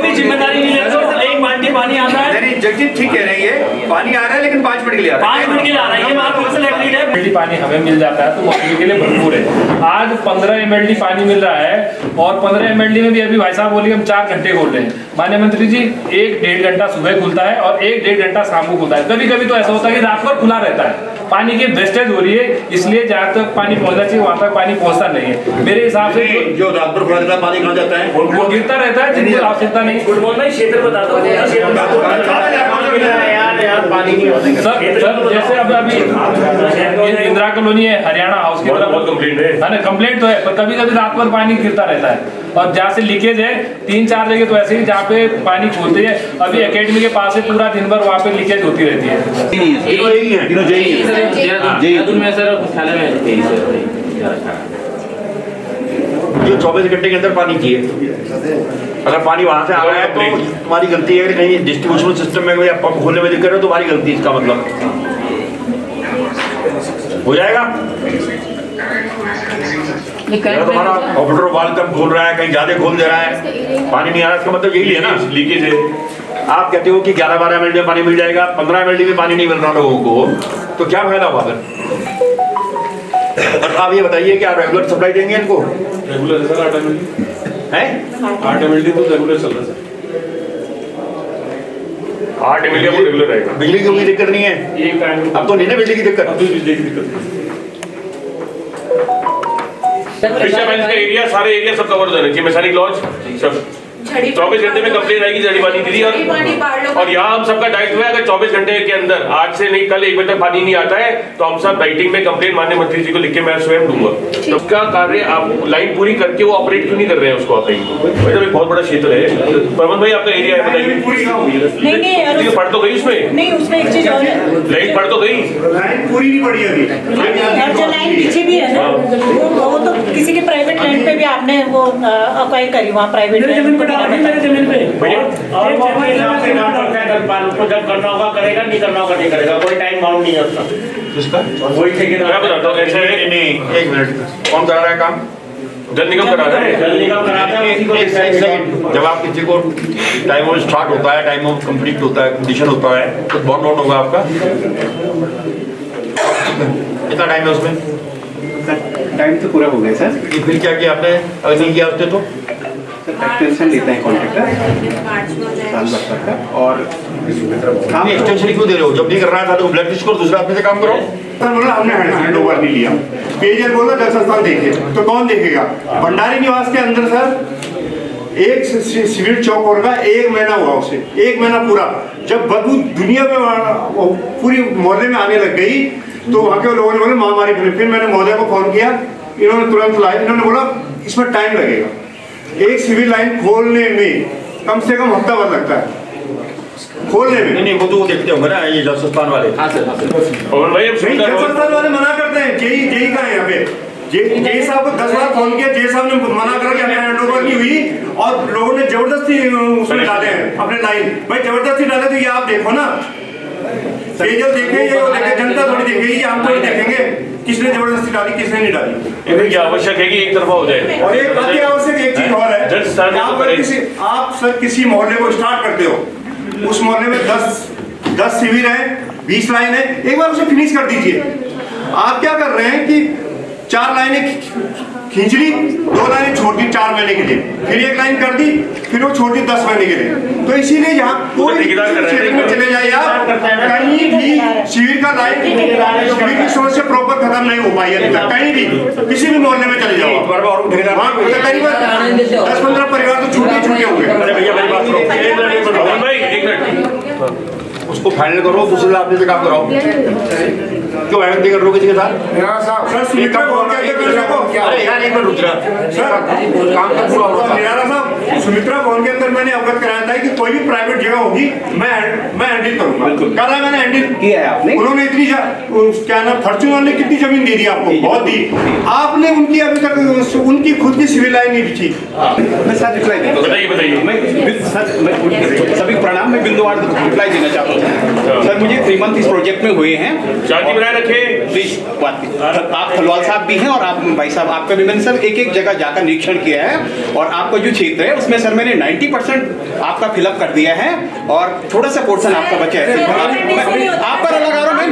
भी जिम्मेदारी नहीं लेते। एक बाल्टी पानी आता है। नहीं जगजीत ठीक कह रहे हैं, ये पानी आ रहा है लेकिन 5 मिनट के लिए आ रहा है। 5 मिनट के लिए आ रहा है, ये बात बिल्कुल एग्रीड है। पानी हमें मिल जाता है तो मौसमी के लिए भरपूर है। आज 15 mld पानी मिल रहा है और 15 mld में भी अभी भाई साहब बोलिए हम 4 घंटे खोल रहे हैं। माननीय मंत्री जी 1-1.5 घंटा सुबह खुलता है और 1-1.5 घंटा शाम को खुलता है। कभी कभी तो ऐसा होता है कि रात भर खुला रहता है। पानी की वेस्टेज हो रही है, इसलिए जहाँ तक पानी पहुँचना चाहिए वहाँ तक पानी पहुँचता नहीं है। मेरे हिसाब से जो रात भर खुला रहता है पानी कहाँ जाता है? वो गिरता रहता है, जिनको आवश्यकता नहीं। गुड मॉर्निंग क्षेत्र बता दो पानी नहीं होता सर। जैसे अब अभी इंदिरा कॉलोनी है हरियाणा हाउस की तरफ कंप्लेंट है ना, कंप्लेंट तो है पर कभी कभी रात भर पानी गिरता रहता है और जहाँ से लीकेज है 3-4 जगह तो ऐसे ही जहाँ पे पानी खोलते हैं। अभी एकेडमी के पास से पूरा दिन भर वहाँ पे लीकेज होती रहती है। जो 24 घंटे के अंदर पानी चाहिए। अगर पानी वहां से आ रहा है तो तुम्हारी गलती है कि कहीं डिस्ट्रीब्यूशन सिस्टम में या पंप खोलने में दिक्कत है, तुम्हारी गलती है। इसका मतलब हो जाएगा। अगर तुम्हारा ऑपरेटर वाल कम खोल रहा है, कहीं ज्यादा खोल दे रहा है, पानी नहीं आ रहा, इसका मतलब यही है ना लीकेज है। आप कहते हो कि 11-12 mld में पानी मिल जाएगा, 15 mld में पानी नहीं मिल रहा लोगों को, तो क्या फायदा हुआ फिर? और आप ये बताइए कि आप रेगुलर सप्लाई देंगे इनको? रेगुलर है सर 8 mld है, 8 mld तो रेगुलर चल रहा है सर। 8 mld वो रेगुलर रहेगा। बिजली की कोई दिक्कत नहीं है अब तो नहीं ना बिजली की दिक्कत? अब तो बिजली की दिक्कत पिक्चर पैलेस का एरिया, सारे एरिया सब कवर हो जाने चाहिए। मैसानिक लॉज सब 24 घंटे में कंप्लेन आएगी जड़ी पानी दीदी। और यहाँ हम सबका दायित्व है, अगर 24 घंटे के अंदर आज से नहीं कल 1 बजे तक पानी नहीं आता है तो हम सब राइटिंग में कंप्लेन माननीय मंत्री जी को लिख के मैं स्वयं दूंगा। तो उसका कार्य आप लाइन पूरी करके वो ऑपरेट क्यों नहीं कर रहे हैं उसको आप कहीं? एक बहुत बड़ा क्षेत्र है। प्रमोद भाई आपका एरिया है, बताइए। नहीं पढ़ तो गई उसमें? नहीं, उसमें एक चीज और है, लाइन पढ़ तो गई, लाइन पूरी नहीं पड़ी अभी। और जो लाइन पीछे भी है ना, वो तो किसी के प्राइवेट लैंड पे भी आपने वो अक्वायर करी, वहाँ प्राइवेट जमीन पे डाली, मेरे जमीन पे। और वो अपने हिसाब से काम करता है, उसको जब करना होगा करेगा, नहीं करना होगा नहीं करेगा, कोई टाइम बाउंड नहीं है उसका। किसका? वही ठेकेदार। मैं बताता हूँ ऐसे है। नहीं, एक मिनट, कौन करा रहा है काम? जल निगम करा रहा है। जल निगम कराता है, उसी को जब आप किसी को टाइम ऑफ स्टार्ट होता है, टाइम ऑफ कंप्लीट होता है, कंडीशन होता है, तो बॉन्ड आउट होगा आपका। कितना टाइम है उसमें? टाइम तो पूरा हो गया सर। फिर क्या किया आपने? अगर नहीं किया उसने तो एक्सटेंशन लेते हैं कॉन्ट्रैक्टर साल भर का। और काम एक्सटेंशन क्यों दे रहे हो? जब नहीं कर रहा था तो ब्लैक लिस्ट करो, दूसरे आदमी से काम करो। सर बोला हमने हैंड ओवर नहीं लिया, पेयजल बोला जल संस्थान देखे, तो कौन देखेगा? भंडारी निवास के अंदर सर एक सिविल चौक होगा, 1 महीना हुआ उसे, 1 महीना पूरा। जब बदबू दुनिया में पूरी मोहल्ले में आने लग गई तो वहाँ के लोगों ने बोले महामारी फैली। फिर मैंने महोदय को फोन किया, इन्होंने तुरंत लाया। इन्होंने बोला इसमें टाइम लगेगा, एक सिविल लाइन खोलने में कम से कम हफ्ता भर लगता है खोलने में। नहीं वो तो वो देखते होंगे ना ये जल संस्थान वाले। और भाई जल संस्थान वाले मना करते हैं। जेई का है यहाँ पे, जेई साहब को 10 बार फोन किया, जेई साहब ने मना करा कि हमें हैंड ओवर नहीं हुई, और लोगों ने जबरदस्ती उसमें डाले हैं अपने लाइन। भाई जबरदस्ती डाले तो ये आप देखो ना, पेयजल देखें ये देखें, जनता थोड़ी देखेगी, हम थोड़ी देखेंगे किसने जबरदस्ती डाली किसने नहीं डाली। ये आवश्यक है कि एक तरफा हो जाए। और एक अति आवश्यक एक चीज और है, आप सर किसी मोहल्ले को स्टार्ट करते हो, उस मोहल्ले में 10 शिविर है, 20 लाइन है, एक बार उसे फिनिश कर दीजिए। आप क्या कर रहे हैं कि 4 लाइनें खींच ली, 2 लाइनें छोड़ दी 4 महीने के लिए, फिर 1 लाइन कर दी, फिर वो छोड़ दी 10 महीने के लिए। तो इसीलिए यहाँ कोई क्षेत्र में चले जाए आप, कहीं भी शिविर का लाइन, शिविर की समस्या प्रॉपर खत्म नहीं हो पाई अभी तक। कहीं भी किसी भी मोहल्ले में चले जाओ, करीबन 10-15 परिवार तो छूटे हुए। उसको फाइनल करो, दूसरे आदमी से काम कराओ। क्यों अहमदी कर रहे हो किसी के साथ? सर सुमित्रा भवन के अंदर, अरे यार एक बार रुक जा, काम का पूरा होगा। निराला साहब, सुमित्रा भवन के अंदर मैंने अवगत कराया था कि कोई भी प्राइवेट जगह होगी मैं हैंडल करूंगा। कल मैंने हैंडल किया है आपने। उन्होंने इतनी क्या नाम फॉर्च्यूनर ने कितनी जमीन दे दी आपको? बहुत दी। आपने उनकी अभी तक उनकी खुद की सिविल लाइन नहीं बिछी। मैं सर रिप्लाई देता हूँ। बताइए। मैं सभी प्रणाम, मैं बिंदुवार रिप्लाई देना चाहता हूँ। सर मुझे 3 मंथ इस प्रोजेक्ट में हुए हैं। शांति बनाए रखे प्लीज। आप खलवाल साहब भी हैं और आप भाई साहब, आपका भी मैंने सर एक जगह जाकर निरीक्षण किया है, और आपका जो क्षेत्र है उसमें सर मैंने 90% आपका फिलअप कर दिया है, और थोड़ा सा पोर्शन आपका बचा है। आप पर लगा रहा हूँ मैं।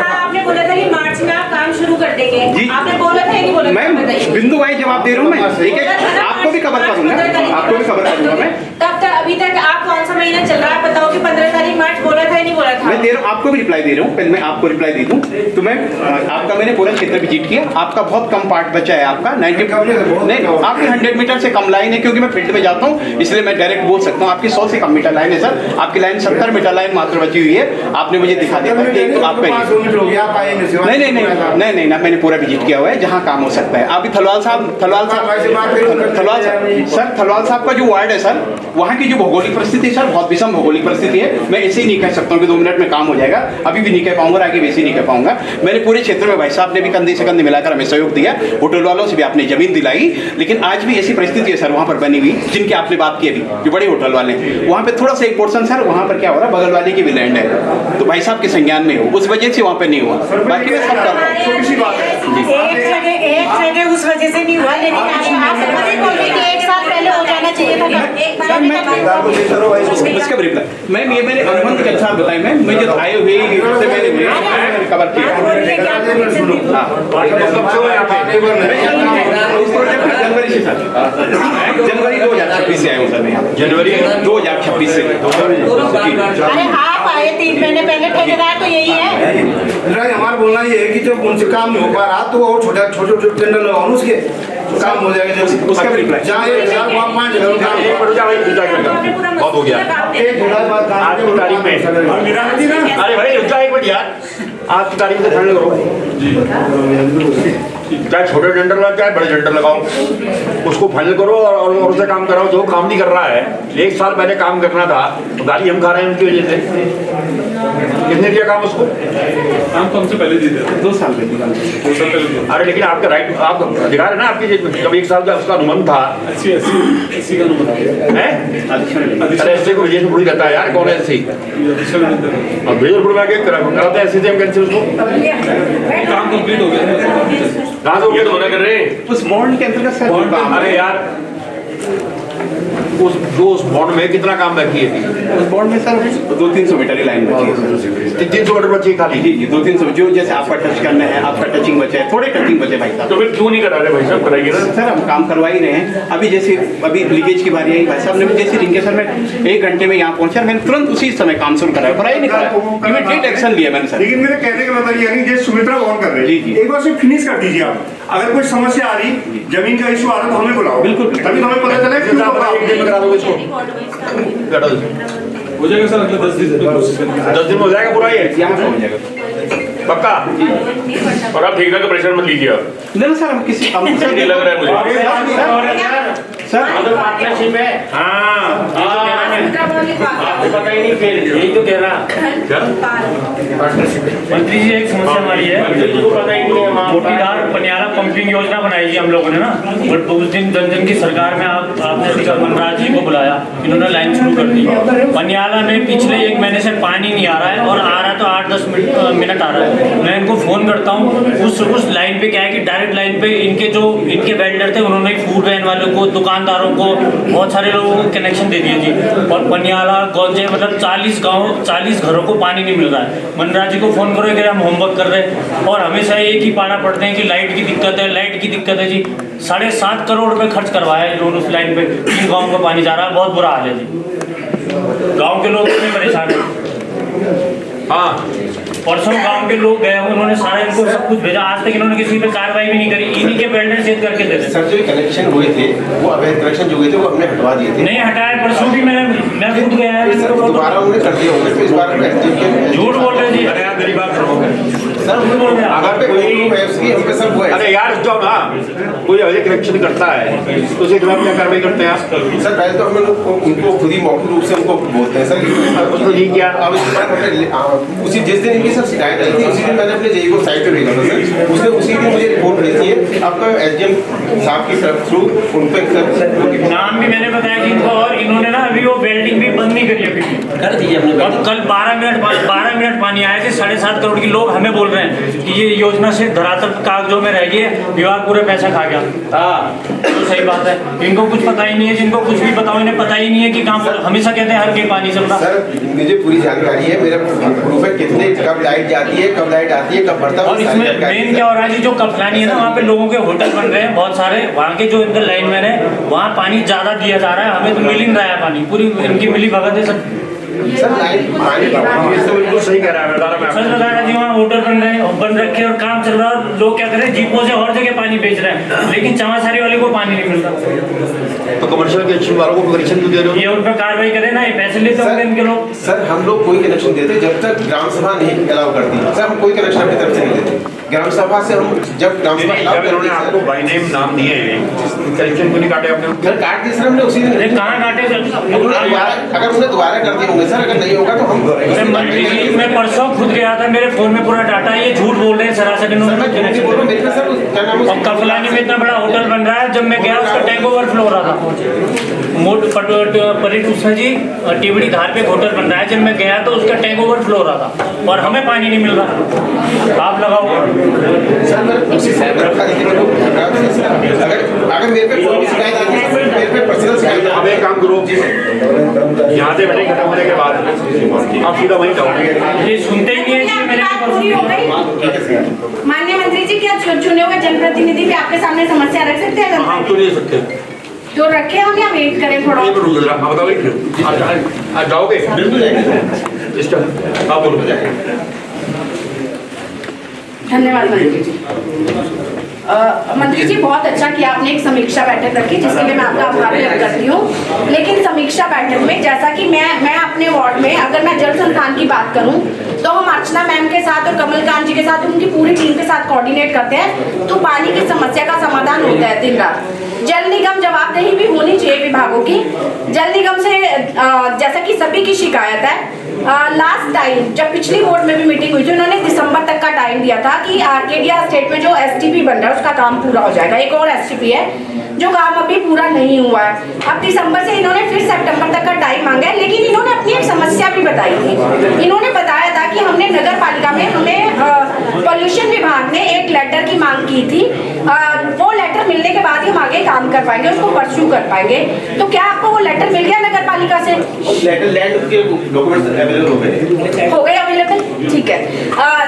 आपने बोला था कि मार्च में आप काम शुरू कर देंगे, आपने बोला था कि बोला मैम बिंदु वाइज जवाब दे रहा हूँ मैं। ठीक है, आपको भी कवर करूंगा, आपको भी कवर करूंगा मैं। तब तक अभी तक आप कौन सा महीना चल रहा है बताओ कि 15 तारीख मार्च बोला था नहीं बोला था? मैं दे रहा हूँ, आपको भी रिप्लाई दे रहा हूँ। पहले मैं आपको रिप्लाई दे दूँ तो मैं आपका मैंने पूरा क्षेत्र विजिट किया, आपका बहुत कम पार्ट बचा है आपका 90 नहीं, आपकी 100 मीटर से कम लाइन है, क्योंकि मैं फील्ड में जाता हूँ इसलिए मैं डायरेक्ट बोल सकता हूँ। आपकी 100 से कम मीटर लाइन है सर, आपकी लाइन 70 मीटर लाइन मात्र बची हुई है। आपने मुझे दिखा दिया तो आपका नहीं ना, मैंने पूरा विजिट किया हुआ है जहाँ काम हो सकता है। अभी थलवाल साहब सर, थलवाल साहब का जो वार्ड है सर, वहाँ की जो भौगोलिक परिस्थिति है सर, बहुत विषम भौगोलिक परिस्थिति है। मैं ऐसे ही नहीं कह सकता हूँ कि 2 मिनट में काम हो जाएगा, अभी भी नहीं कह पाऊंगा, आगे वैसे नहीं कह पाऊंगा। मैंने पूरे क्षेत्र में भाई साहब ने भी कंधे से कंधे मिलाकर हमें सहयोग दिया, होटल वालों से भी आपने जमीन दिलाई, लेकिन आज भी ऐसी परिस्थिति है सर वहाँ पर बनी हुई जिनकी आपने बात की अभी, जो बड़े होटल वाले वहाँ पे थोड़ा सा एक पोर्शन सर, वहाँ पर क्या हो रहा है, बगल वाले की भी लैंड है, तो भाई साहब के संज्ञान में हो, उस वजह से वहाँ पे नहीं हुआ। बाकी मैं सब कर रहा हूँ। एक जगह उस वजह से नहीं हुआ, लेकिन आप बोल कि 1 साल पहले हो जाना चाहिए था। मैम ये मैंने अनुबंध के अनुसार बताया मैम, मैं जब आए हुए से मैंने कवर किया। जनवरी 2026 से आया हूँ सर मैं यहाँ, जनवरी 2026 से। अरे आप आए 3 महीने पहले, ठेकेदार तो यही है। हमारा बोलना ये है कि जब उनसे काम नहीं हो पा रहा तो और छोटे टेंडर लगाओ उसके, काम हो जाएगा जल्दी। उसका भी रिप्लाई। जहाँ एक साल वहाँ 5 जगह काम एक मिनट रुक जाओ, बहुत हो गया आज की तारीख में। अरे भाई रुक जाओ एक मिनट यार, आज की तारीख में फाइनल करो, चाहे छोटे टेंडर लगाओ चाहे बड़े टेंडर लगाओ, उसको फाइनल करो और उससे काम कराओ। जो काम नहीं कर रहा है, 1 साल पहले काम करना था, तो गाली हम खा रहे हैं उनकी वजह से। कितने दिया काम उसको? काम तो हमसे पहले दिए थे, 2 साल पहले। अरे लेकिन आपका राइट, आप अधिकार है ना आपकी, जब 1 साल का उसका अनुबंध था। 80 का अनुबंध है? अरे ऐसे को विजय पूरी करता है यार, कौन है ऐसे? अब विजयपुर में आके कराते हैं ऐसे हम कैंसिल उसको। काम कंप्लीट हो गया। कहाँ से ये तो मना कर रहे हैं उस बॉन्ड के अंतर्गत सर। अरे यार उस बॉन्ड में कितना काम बाकी है? उस बॉन्ड में सर 200-300 मीटर की लाइन बची है। 300 मीटर बची खाली? जी 200-300, जो जैसे आपका टच करना है, आपका टचिंग बचे है, थोड़े टचिंग बचे भाई साहब। तो फिर क्यों नहीं करा रहे भाई साहब? कराइए ना सर, हम काम करवा ही रहे हैं। अभी जैसे अभी लीकेज की बारी आई, भाई साहब ने भी जैसे रिंके सर मैं 1 घंटे में यहाँ पहुंचा, मैंने तुरंत उसी समय काम शुरू कराया, कराया नहीं कराया, इमीडिएट एक्शन लिया मैंने सर। लेकिन मेरे कहने का मतलब ये नहीं, जैसे सुमित्रा ऑन कर रहे हैं, एक बार से फिनिश कर दीजिए आप। अगर कोई समस्या आ रही, जमीन का इशू आ रहा, तो हमें बुलाओ, बिल्कुल, तभी तो हमें पता चले कि करा दो इसको। हो जाएगा सर, अगले 10 दिन में कोशिश करेंगे। 10 दिन में हो जाएगा पूरा ये? यहाँ से हो जाएगा पक्का? और आप ठेकेदार का प्रेशर मत लीजिए आप। नहीं सर, हम किसी ये लग रहा है मुझे। सर पार्टनरशिप है। हाँ, आपको पता ही नहीं, फिर यही तो कह रहा। मंत्री जी, एक समस्या हमारी है, पता ही नहीं है। मोतीधार पनियाला पंपिंग योजना बनाई थी हम लोगों ने ना, और उस दिन जन की सरकार में आपने स्पीकर मनराज जी को बुलाया, इन्होंने लाइन शुरू कर दी। पनियाला में पिछले 1 महीने से पानी नहीं आ रहा है, और आ रहा है तो 8-10 मिनट आ रहा है। मैं इनको फोन करता हूँ, उस लाइन पे क्या है कि डायरेक्ट लाइन पे इनके वेल्डर थे, उन्होंने फूड वैन वालों को, दुकानदारों को, बहुत सारे लोगों को कनेक्शन दे दिए जी। और पनियाला गौजे मतलब 40 घरों को पानी नहीं मिल रहा है। मनराज जी को फोन करो कि हम होमवर्क कर रहे हैं, और हमेशा एक ही पाना पड़ते हैं कि लाइट की दिक्कत है जी। 7.5 करोड़ रुपए खर्च करवाया इन्होंने उस लाइन पे, 3 गाँव का पानी जा रहा है, बहुत बुरा हाल है जी। गाँव के लोग इतने परेशान हैं। हाँ, परसों गांव के लोग गए, उन्होंने सारा इनको सब कुछ भेजा, आज तक इन्होंने किसी पे कार्रवाई भी नहीं करी। इन्हीं के वेल्डर चेक करके देते। सर, जो कनेक्शन हुए थे, वो अवैध कनेक्शन जो हुए थे, वो हमने हटवा दिए थे। नहीं हटाए, परसों भी मैं खुद गया है। दोबारा उन्होंने कर दिया होगा, तो इस बार झूठ बोल रहे जी। अरे यार मेरी बात सुनो सर, अगर कोई, अरे यार जाओ ना, कोई अवैध कनेक्शन करता है तो उसके खिलाफ क्या कार्रवाई करते हैं आप? सर, पहले तो हम उनको खुद ही मौखिक रूप से उनको बोलते हैं सर, उसको नहीं किया। अब उसी जिस दिन इनकी सर शिकायत आई थी, उसी दिन मैंने अपने जेई को साइट पे भेजा था सर। उसने उसी दिन मुझे रिपोर्ट भेजी है आपका एसडीएम साहब की थ्रू उन पे नाम भी मैंने बताया कि इनको, और इन्होंने ना अभी वो वेल्डिंग भी बंद नहीं करी अभी कर दी हमने। और कल 12 मिनट पानी आया थे, 7.5 करोड़ की। लोग हमें बोल रहे हैं कि ये योजना से धरातल कागजों में रह गई है, विभाग पूरे पैसा खा गया। हाँ, तो सही बात है। इनको कुछ पता ही नहीं है, जिनको कुछ भी बताओ इन्हें पता ही नहीं है कि काम हमेशा कहते हैं हर के पानी चल रहा। सर, मुझे पूरी जानकारी है, मेरा प्रूफ है, कितने कब लाइट जाती है, कब लाइट आती है, कब बढ़ता है। और इसमें मेन क्या हो रहा है जी, जो कपलानी है ना, वहाँ पे लोगों के होटल बन रहे हैं बहुत सारे, वहाँ के जो इनके लाइनमैन है, वहाँ पानी ज्यादा दिया जा रहा है, हमें तो मिल ही नहीं रहा है पानी। पूरी इनकी मिली भगत है सब। सर, लाइन पानी बिल्कुल सही कह रहा है, सच बता रहा जी, वहाँ होटल बन रखे और काम चल रहा है, और लोग क्या कर रहे हैं, जीपों से और जगह पानी बेच रहे हैं, लेकिन चमासारी वाले को पानी नहीं मिल रहा। तो कमर्शियल कनेक्शन वालों को कनेक्शन क्यों दे रहे हो? ये उन पर कार्रवाई करें ना, ये पैसे लेते होंगे इनके लोग। सर, हम लोग कोई कनेक्शन देते जब तक ग्राम सभा नहीं अलाउ करती। सर, हम कोई कनेक्शन अपनी तरफ से नहीं देते। ग्राम सभा से हम जब ग्राम सभा अलाउ उन्होंने आपको बाय नेम नाम दिए हैं, कनेक्शन क्यों नहीं काटे आपने? सर, काट दिए सर हमने उसी दिन। कहाँ काटे सर? अगर उन्हें दोबारा कर दिए होंगे सर, अगर नहीं होगा तो हम मंत्री जी, मैं परसों खुद गया था, मेरे फोन में पूरा डाटा, ये झूठ बोल रहे हैं सरासर। और कफलानी में इतना बड़ा होटल बन रहा है, जब मैं गया उसका टैंक ओवरफ्लो हो रहा था। परिटूसा जी टिबड़ी धार पे होटल बन रहा है, जब मैं गया तो उसका टैंक ओवरफ्लो हो रहा था, और हमें पानी नहीं मिल रहा। आप लगाओ अगर मेरे पे कोई शिकायत आती है, मेरे पे पर्सनल शिकायत। अब एक काम करो, यहाँ से बैठे खत्म होने के बाद आप सीधा वहीं जाओगे। ये सुनते ही नहीं है। माननीय मंत्री जी, क्या चुने हुए जनप्रतिनिधि भी आपके सामने समस्या रख सकते हैं? हम तो नहीं सकते, तो रखे हम या वेट करें थोड़ा? आप जाओगे? आप बोलो। धन्यवाद मंत्री जी। मंत्री जी बहुत अच्छा किया आपने एक समीक्षा बैठक रखी जिसके लिए मैं आपका आभार व्यक्त करती हूँ। लेकिन समीक्षा बैठक में जैसा कि मैं अपने वार्ड में अगर मैं जल संस्थान की बात करूँ तो हम अर्चना मैम के साथ और कमलकांत जी के साथ उनकी पूरी टीम के साथ कोऑर्डिनेट करते हैं तो पानी की समस्या का समाधान होता है दिन रात। जल निगम जवाबदेही भी होनी चाहिए विभागों की। जल निगम से जैसा कि सभी की शिकायत है, लास्ट टाइम जब पिछली बोर्ड में भी मीटिंग हुई थी उन्होंने दिसंबर तक का टाइम दिया था कि आर्केडिया स्टेट में जो एसटीपी बन रहा है उसका काम पूरा हो जाएगा। एक और एसटीपी है जो काम अभी पूरा नहीं हुआ है। अब दिसंबर से इन्होंने फिर सितंबर तक का टाइम मांगा है, लेकिन इन्होंने अपनी एक समस्या भी बताई थी। इन्होंने बताया था कि हमने नगर पालिका में हमें पॉल्यूशन विभाग ने एक लेटर की मांग की थी, वो लेटर मिलने के बाद ही हम आगे काम कर पाएंगे, उसको परस्यू कर पाएंगे। तो क्या आपको वो लेटर मिल गया नगर पालिका से? लैंड के डॉक्यूमेंट्स अवेलेबल हो गए अवेलेबल, ठीक है।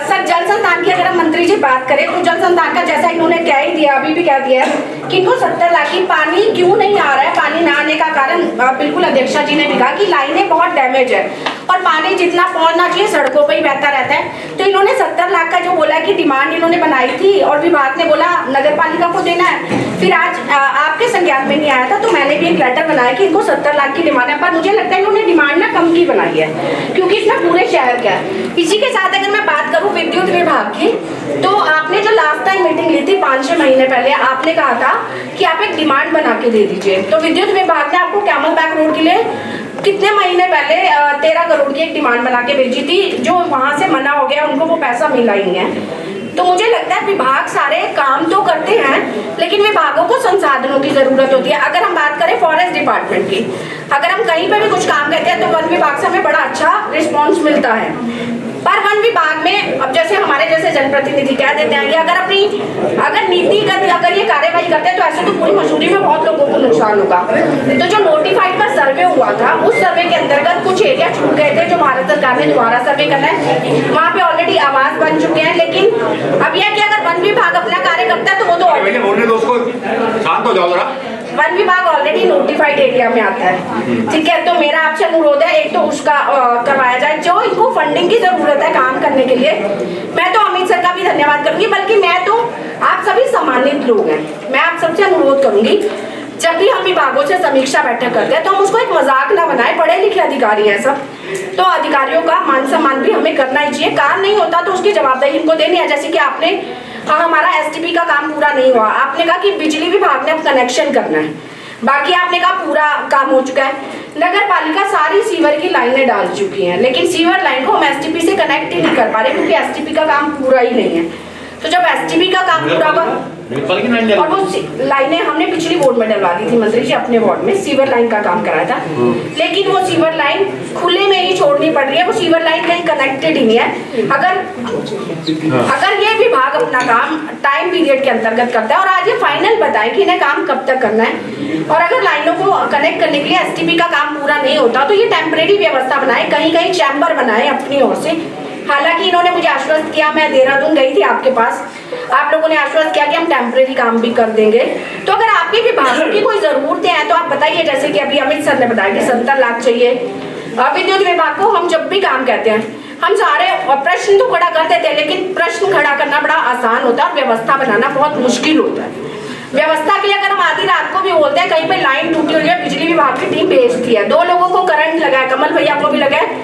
सर जल संस्थान की अगर हम मंत्री जी बात करें तो जल संस्थान का जैसा इन्होंने कह ही दिया, अभी भी कह दिया है कि इनको 70 लाख की पानी क्यों नहीं आ रहा है। पानी ना आने का कारण बिल्कुल अध्यक्षा जी ने भी कहा कि लाइनें बहुत डैमेज है और पानी जितना पहुंचना चाहिए सड़कों पर ही बहता रहता है। तो इन्होंने 70 लाख का जो बोला कि डिमांड इन्होंने बनाई थी और विभाग ने बोला नगर पालिका को देना है, फिर आज आपके संज्ञान में नहीं आया था तो मैंने भी एक लेटर बनाया कि इनको 70 लाख की डिमांड है। पर मुझे लगता है इन्होंने डिमांड ना कम की बनाई है क्योंकि इसमें पूरे शहर का है। इसी के साथ अगर मैं बात करूं विद्युत विभाग की, तो आपने जो लास्ट टाइम मीटिंग ली थी 5-6 महीने पहले, आपने कहा था कि आप एक डिमांड बना के दे दीजिए। तो विद्युत विभाग ने आपको कैमल बैक रोड के लिए कितने महीने पहले 13 करोड़ की एक डिमांड बना के भेजी थी, जो वहां से मना हो गया, उनको वो पैसा मिला ही है। तो मुझे लगता है विभाग सारे काम तो करते हैं लेकिन विभागों को संसाधनों की जरूरत होती है। अगर हम बात करें फॉरेस्ट डिपार्टमेंट की, अगर हम कहीं पर भी कुछ काम करते हैं तो वन विभाग से हमें बड़ा अच्छा रिस्पॉन्स मिलता है। पर वन विभाग में अब जैसे हमारे जैसे जनप्रतिनिधि कह देते हैं कि अगर नीतिगत अगर ये कार्यवाही करते हैं तो ऐसे तो पूरी मसूरी में बहुत लोगों को नुकसान होगा। तो जो नोटिफाइड का सर्वे हुआ था उस सर्वे के अंतर्गत कुछ एरिया छूट गए थे जो भारत सरकार ने दोबारा सर्वे करना है, वहाँ पे ऑलरेडी आवास बन चुके हैं। लेकिन अब यह कि अगर वन विभाग अपना कार्य करता है तो वो तो बोलने दो उसको, शांत हो जाओ जरा। वन विभाग ऑलरेडी नोटिफाइड एरिया में आता है, ठीक है। तो मेरा आपसे अनुरोध है एक तो उसका करवाया जाए, जो इनको फंडिंग की जरूरत है काम करने के लिए। मैं तो अमित सर का भी धन्यवाद करूंगी, बल्कि मैं तो आप सभी सम्मानित लोग हैं, मैं आप सबसे अनुरोध करूंगी जब भी हम विभागों से समीक्षा बैठक करते हैं तो हम उसको एक मजाक ना बनाए। पढ़े लिखे अधिकारी हैं सब, तो अधिकारियों का मान सम्मान भी हमें करना ही चाहिए। काम नहीं होता तो उसकी जवाबदेही इनको देनी है। जैसे कि आपने हमारा एसटीपी का काम पूरा नहीं हुआ, आपने कहा कि बिजली विभाग ने अब कनेक्शन करना है, बाकी आपने कहा पूरा काम हो चुका है। नगर पालिका सारी सीवर की लाइनें डाल चुकी हैं, लेकिन सीवर लाइन को हम एसटीपी से कनेक्ट ही नहीं कर पा रहे क्योंकि एसटीपी का काम पूरा ही नहीं है। तो जब एसटीपी का काम पूरा हुआ और वो लाइनें हमने पिछली बोर्ड में डलवा दी थी मंत्री जी, अपने वार्ड में सीवर लाइन का काम कराया था, लेकिन वो सीवर लाइन खुले में ही छोड़नी पड़ रही है। वो सीवर लाइन कहीं कनेक्टेड ही नहीं है। अगर ये विभाग अपना काम टाइम पीरियड के अंतर्गत करता है और आज ये फाइनल बताए कि इन्हें काम कब तक करना है, और अगर लाइनों को कनेक्ट करने के लिए एसटीपी का काम पूरा नहीं होता तो ये टेम्परेरी व्यवस्था बनाए, कहीं कहीं चैम्बर बनाए अपनी ओर से। हालांकि इन्होंने मुझे आश्वस्त किया, मैं देहरादून गई थी आपके पास, आप लोगों ने आश्वस्त किया कि हम टेम्परेरी काम भी कर देंगे। तो अगर आपके विभागों की कोई जरूरतें हैं तो आप बताइए, जैसे कि अभी अमित सर ने बताया कि 70 लाख चाहिए। विद्युत विभाग को हम जब भी काम कहते हैं हम सारे प्रश्न तो खड़ा कर देते हैं, लेकिन प्रश्न खड़ा करना बड़ा आसान होता है और व्यवस्था बनाना बहुत मुश्किल होता है। व्यवस्था के लिए अगर हम आधी रात को भी बोलते हैं कहीं पे लाइन टूटी हुई है, बिजली विभाग की टीम भेजती है, 2 लोगों को करंट लगा है, कमल भैया को भी लगा है,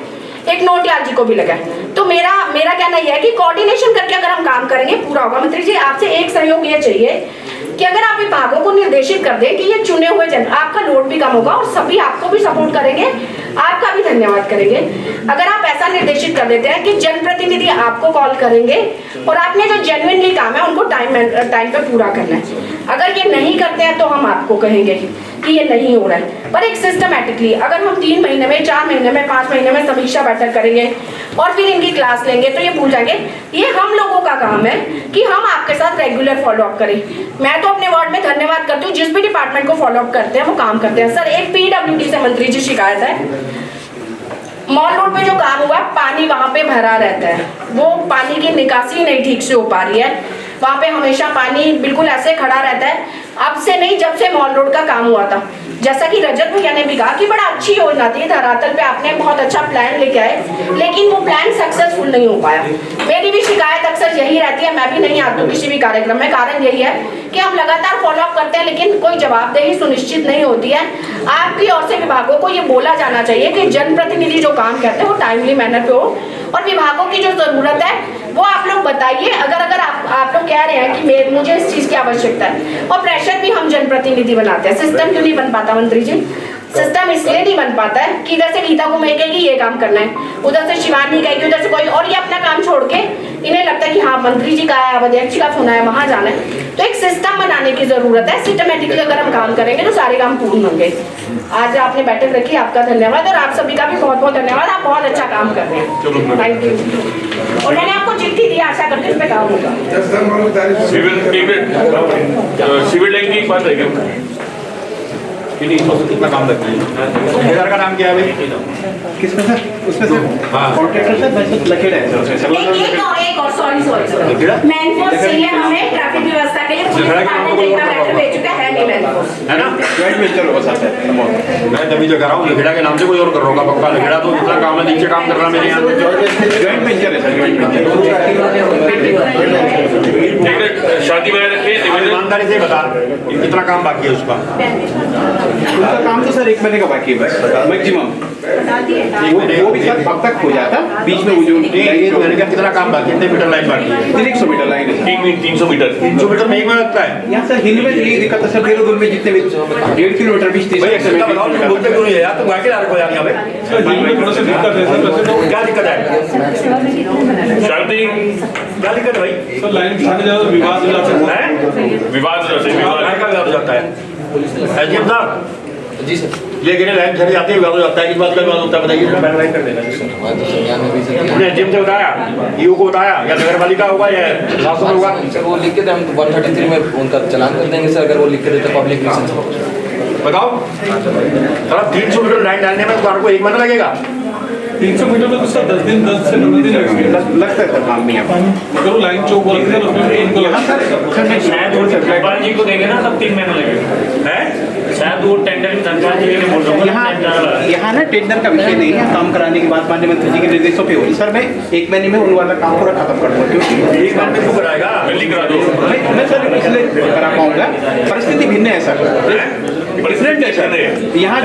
एक नोटियाल जी को भी लगा है। तो मेरा कहना यह है कि कोऑर्डिनेशन करके अगर हम काम करेंगे पूरा होगा। मंत्री जी आपसे एक सहयोग ये चाहिए कि अगर आप विभागों को निर्देशित कर दें कि ये चुने हुए जन, आपका लोड भी कम होगा और सभी आपको भी सपोर्ट करेंगे, आपका भी धन्यवाद करेंगे। अगर आप ऐसा निर्देशित कर देते हैं कि जनप्रतिनिधि आपको कॉल करेंगे और आपने जो जेन्युइनली काम है उनको टाइम पे पूरा करना है। अगर ये नहीं करते हैं तो हम आपको कहेंगे कि ये नहीं हो रहा है। पर एक सिस्टमैटिकली अगर हम 3 महीने में, 4 महीने में, 5 महीने में समीक्षा बैठक करेंगे और फिर इनकी क्लास लेंगे तो ये भूल जाएंगे। ये हम लोगों का काम है कि हम आपके साथ रेगुलर फॉलोअप करें। मैं तो अपने वार्ड में धन्यवाद करती हूँ, जिस भी डिपार्टमेंट को फॉलोअप करते हैं वो काम करते हैं। सर एक पीडब्ल्यूडी से मंत्री जी शिकायत है, मॉल रोड पे जो काम हुआ पानी वहाँ पे भरा रहता है, वो पानी की निकासी नहीं ठीक से हो पा रही है, वहाँ पे हमेशा पानी बिल्कुल ऐसे खड़ा रहता है। अब से नहीं, जब से मॉल रोड का काम हुआ था जैसा कि रजत भैया ने भी कहा कि बड़ा अच्छी योजना थी, धरातल पे आपने बहुत अच्छा प्लान लेके आए, लेकिन वो प्लान सक्सेसफुल नहीं हो पाया। मेरी भी शिकायत अक्सर यही रहती है, मैं भी नहीं आती हूँ किसी भी कार्यक्रम में। कारण यही है कि हम लगातार फॉलो अप करते हैं, लेकिन कोई जवाबदेही सुनिश्चित नहीं होती है। आपकी ओर से विभागों को ये बोला जाना चाहिए कि जनप्रतिनिधि जो काम करते हैं वो टाइमली मैनर पे हो, और विभागों की जो जरूरत है वो आप लोग बताइए। अगर आप लोग कह रहे हैं कि मुझे इस चीज की आवश्यकता है, और प्रेशर भी हम जनप्रतिनिधि बनाते हैं, सिस्टम क्यों नहीं बन पाता मंत्री जी? सिस्टम इसलिए नहीं बन पाता है कि इधर से गीता को मैं कहेगी ये काम करना है, उधर से शिवानी कहेगी, उधर से कोई, और ये अपना काम छोड़ के इन्हें लगता है कि हाँ मंत्री जी का है, अध्यक्ष का फोन है, वहां जाना है। तो एक सिस्टम बनाने की जरूरत है। सिस्टमेटिकली अगर हम काम करेंगे तो सारे काम पूर्ण होंगे। आज आपने बैठक रखी, आपका धन्यवाद, और आप सभी का भी बहुत बहुत धन्यवाद। आप बहुत अच्छा काम कर रहे हैं, थैंक यू। और मैंने आपको चिट्ठी दी, आशा करके इस पे काम होगा। सिविल लाइन की एक बात रहेगी, कितना काम लगता है? का नाम क्या है भाई? किसमें सर? उसमें सर कॉन्ट्रैक्टर सर मैं लखेड़ा है सर। एक और सॉरी मैनफोर्स चाहिए हमें ट्रैफिक व्यवस्था के लिए। पुलिस डिपार्टमेंट कई बार लेटर भेज चुका है, नहीं मैनफोर्स है ना? ज्वाइंट वेंचर होगा साथ में। मैं तभी तो कह रहा हूँ लखेड़ा के नाम से कोई और कर रहा होगा पक्का। लखेड़ा तो जितना काम है नीचे काम कर रहा मेरे यहाँ। ज्वाइंट वेंचर है सर, ज्वाइंट वेंचर। शादी में रखे ईमानदारी से बता कितना काम बाकी है उसका? उनका काम तो सर 1 महीने का बाकी है बस मैक्सिमम। वो भी सर अब तक हो जाता, बीच में वो जो कितना काम बाकी, कितने मीटर लाइन बाकी है? 300 मीटर लाइन है। 300 मीटर 300 मीटर में 1 महीना लगता है। यहाँ सर हिल में यही दिक्कत है सर, देहरादून में जितने भी 1.5 किलोमीटर 20-30 बोलते क्यों नहीं है यार? तुम गाड़ी आ रहे हो यार यहाँ पे, थोड़ा सा दिक्कत है सर। क्या दिक्कत है? शांति क्या दिक्कत है भाई? सर लाइन छाने जाओ विवाद हो जाता है। विवाद हो जाता है। एसडीएम साहब जी सर, ये गिरे लाइन छड़ी जाती है, विवाद हो जाता है। किस बात का विवाद होता है बताइए? लाइन कर देना सर। हमने एसडीएम से बताया, ईओ को बताया, या नगर पालिका होगा या शासन होगा? सर वो लिख के दे, हम 133 में उनका चलान कर देंगे सर, अगर वो लिख के देते पब्लिक बताओ सर 300 मीटर लाइन डालने में तुम्हारे को 1 महीना लगेगा? 300 मीटर में तो सर 10 से 15 दिन लगता है सर काम में। मगर वो लाइन चौक बोलते हैं उसमें इनको लगा सरकार जी को देंगे ना तब 3 महीने लगेगा है शायद। वो टेंडर सरकार जी के लिए बोल रहा हूँ। यहाँ ना टेंडर का विषय नहीं है, काम कराने की बात माननीय मंत्री जी के निर्देशों पे होगी सर। मैं 1 महीने में उन वाला काम पूरा खत्म कर दूँ, क्योंकि 1 महीने में क्यों कराएगा? जल्दी करा दो। मैं सर इसलिए करा पाऊंगा, परिस्थिति भिन्न है सर, डिफरेंट है सर। यहाँ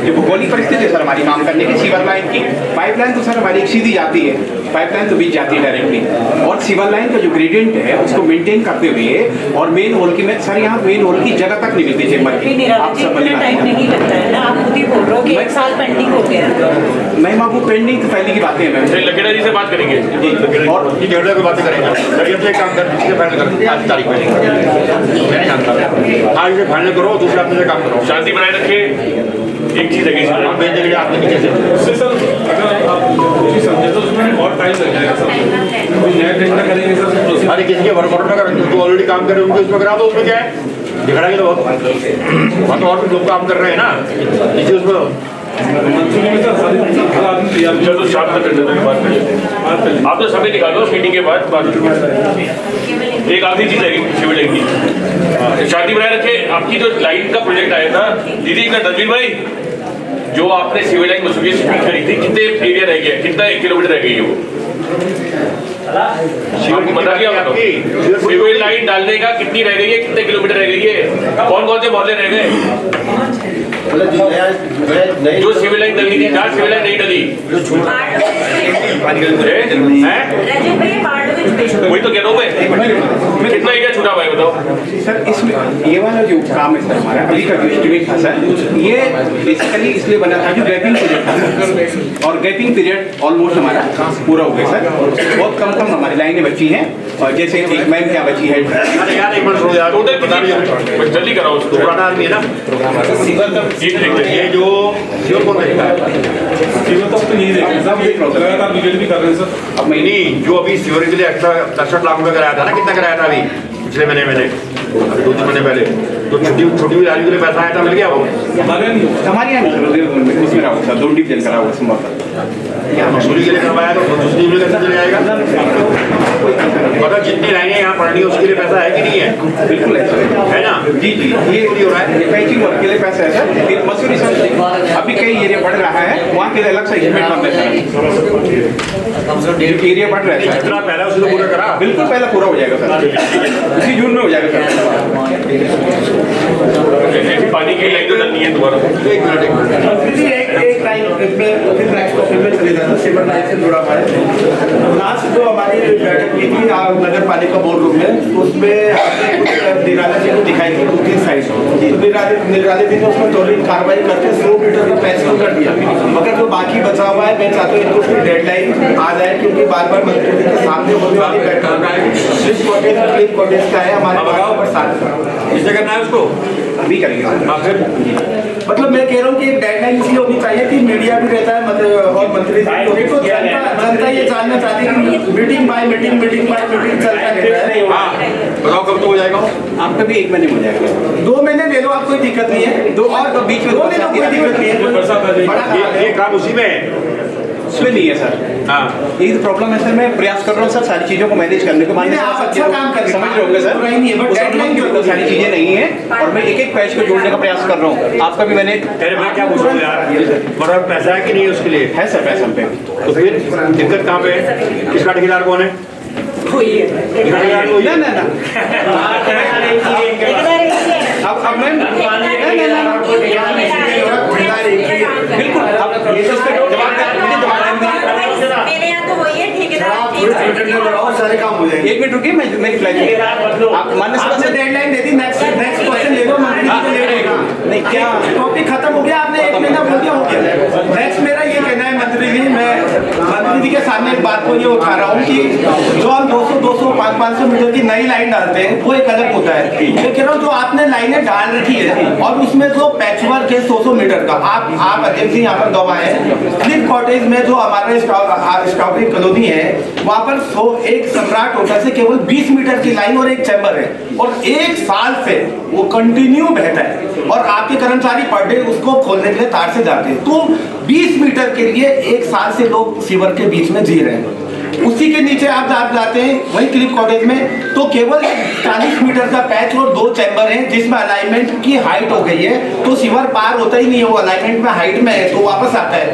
जो भौगोलिक परिस्थिति है सर हमारी काम करने की, सीवर लाइन की पाइपलाइन तो सर हमारी एक सीधी जाती है, पाइपलाइन तो बीच जाती है डायरेक्टली, और सीवर लाइन का जो ग्रेडियंट है उसको मेंटेन करते हुए, और मेन होल की सर यहाँ मेन होल की जगह तक नहीं मिलती चेम्बर की। आप सब टाइम नहीं लगता है ना, आप खुद ही बोल रहे हो कि 1 साल पेंडिंग हो गया। मैम आपको पेंडिंग पहले की बातें हैं मैम। लखेड़ा जी से बात करेंगे और ये झगड़े की बातें करेंगे। एक काम कर, इससे फाइनल कर आज तारीख में मैं जानता हूँ, आज से फाइनल करो, दूसरे हफ्ते से काम करो, शांति बनाए रखे। एक चीज है हम भेज देंगे आपके नीचे से। उससे सर अगर आप कुछ समझे तो उसमें और टाइम लग जाएगा सर। कोई नया टेंडर करेंगे सर, अरे किसी के वर्क ऑर्डर का जो ऑलरेडी काम कर रहे हैं उनको इसमें करा दो, उसमें क्या है? दिखा रहा है तो वहाँ तो और भी लोग काम कर रहे हैं ना, इसी उसमें मंसूरी में सर हर आदमी तैयार। चलो शाम तक टेंडर की बात करें। आप तो समय निकालो मीटिंग के बाद बात। एक आखिरी चीज है सिविल लाइन की, शांति बनाए रखे। आपकी जो लाइन का प्रोजेक्ट आया था दीदी का, तनवीर भाई, जो आपने सिविल लाइन मसूरी से करी थी, कितने एरिया रह गया, कितना 1 किलोमीटर रह गई है वो? आपको पता क्या होगा? सिविल लाइन डालने का कितनी रह गई है, कितने किलोमीटर रह गई है, कौन कौन से मोहल्ले रह गए? जो सिविल लाइन डली थी, जहाँ सिविल लाइन नहीं डली, वही तो कह रहा हूँ मैं। कितना एरिया छूटा भाई बताओ सर? इसमें ये वाला जो काम है सर हमारा अभी का जो एस्टिमेट था सर, ये बेसिकली इसलिए बना था जो गैपिंग पीरियड था, और गैपिंग पीरियड ऑलमोस्ट हमारा पूरा हो गया सर। बहुत कम हमारी लाइनें बची हैं, और जैसे एक मैम क्या बची है जल्दी कराओ उसको, पुराना आदमी है ना। ये जो शिव कौन देखता है? तो यही लगातार विजिट भी कर रहे हैं सर। अब महीने जो अभी सिवर के लिए एक्स्ट्रा 67 लाख रुपए कराया था ना, कितना कराया था अभी पिछले महीने 2-3 महीने पहले? तो छोटी हुई लाइन के लिए पैसा आया था, मिल गया वो? हमारे यहाँ नहीं, हमारे यहाँ उसमें रहा सर 2 डिवीजन करा हुआ संभवतः। मसूरी के लिए करवाया तो दूसरी के लिए कैसे चले जाएगा? मतलब जितनी लाइनें यहाँ पड़नी है उसके लिए पैसा है कि नहीं है? बिल्कुल है ना? जी जी, ये हो रहा है पैचिंग वर्क के लिए पैसा है सर। फिर मसूरी सर अभी कई एरिया बढ़ रहा है, वहाँ के लिए अलग से एस्टिमेट बन रहा है सर। एरिया बढ़ रहा है सर, जितना पहला उसको पूरा करा, बिल्कुल पहला पूरा हो जाएगा सर, इसी जून में हो जाएगा सर। पानी की लाइन तो डलनी है दोबारा। एक लाइन इसमें नेक्स्ट टॉपिक में चले जाना, सिवर लाइन से जुड़ा हुआ है। लास्ट जो हमारी बैठक हुई थी नगर पालिका बोर्ड रूम में, उसमें हमने कुछ निराला जी को दिखाई थी दूसरी साइड, तो निराला जी ने उसमें त्वरित कार्रवाई करके 100 मीटर का पैच कर दिया। मगर जो बाकी बचा हुआ है, मैं चाहता हूँ इनको उसकी डेडलाइन आ जाए, क्योंकि बार बार मंत्री जी के सामने होने वाली बैठक क्लिप कॉटेज का है हमारे साथ। इससे करना है उसको अभी करेंगे। मतलब मैं कह रहा हूँ कि एक डेडलाइन इसलिए होनी चाहिए कि मीडिया भी रहता है मतलब और मंत्री जी को जनता ये जानना चाहती है कि मीटिंग बाय मीटिंग चलता रहता है। हाँ बताओ कब तो हो जाएगा? आपका भी 1 महीने हो जाएगा, 2 महीने ले लो, आप कोई दिक्कत नहीं है। 2 और तो बीच में 2 महीने कोई दिक्कत नहीं है। ये काम उसी में है, उसमें नहीं है सर। हाँ यही तो प्रॉब्लम है सर, मैं प्रयास कर रहा हूँ सर सारी चीज़ों को मैनेज करने को। मानिए आप अच्छा काम कर समझ रहे होंगे सर, सारी चीज़ें नहीं है और मैं एक पैच को जोड़ने का प्रयास कर रहा हूँ। आपका भी मैंने मैं क्या पूछ रहा हूँ यार, मतलब पैसा है कि नहीं उसके लिए? है सर पैसा पे। तो फिर दिक्कत कहाँ पे है? किसका ठेकेदार कौन है? ना अब मैं बिल्कुल मेरे यहाँ तो वही है ठेकेदार। सारे काम हो जाएंगे। 1 मिनट रुकिए, मैं मेरी फ्लाइट आप मान्य आपने डेडलाइन दे दी, नेक्स्ट क्वेश्चन ले लो, मंत्री जी को ले लेगा। नहीं क्या टॉपिक खत्म हो गया, आपने 1 महीना बोल दिया, हो गया। नेक्स्ट मेरा ये कहना है मंत्री जी, मैं मंत्री जी के सामने एक बात को ये उठा रहा हूँ कि जो हम 200, 500 मीटर की नई लाइन डालते हैं वो एक अलग होता है। मैं कह रहा हूँ जो आपने लाइनें डाल रखी है और उसमें जो पैच वर्क है 100 मीटर का, आप अध्यक्ष जी यहाँ पर गवाए हैं, क्लिप कॉटेज में जो हमारे स्ट्रॉबेरी कॉलोनी है वहाँ पर एक सम्राट होटल से केवल 20 मीटर की लाइन और एक चैम्बर है और 1 साल से वो कंटिन्यू बहता है और आपके कर्मचारी पर डे उसको खोलने के लिए तार से जाते हैं। तो 20 मीटर के लिए 1 साल से लोग सीवर के बीच में जी रहे हैं। उसी के नीचे आप जाते हैं वही क्लिप कॉटेज में, तो केवल 40 मीटर का पैच और 2 चैम्बर हैं जिसमें अलाइनमेंट की हाइट हो गई है, तो सीवर पार होता ही नहीं है, वो अलाइनमेंट में हाइट में है तो वापस आता है।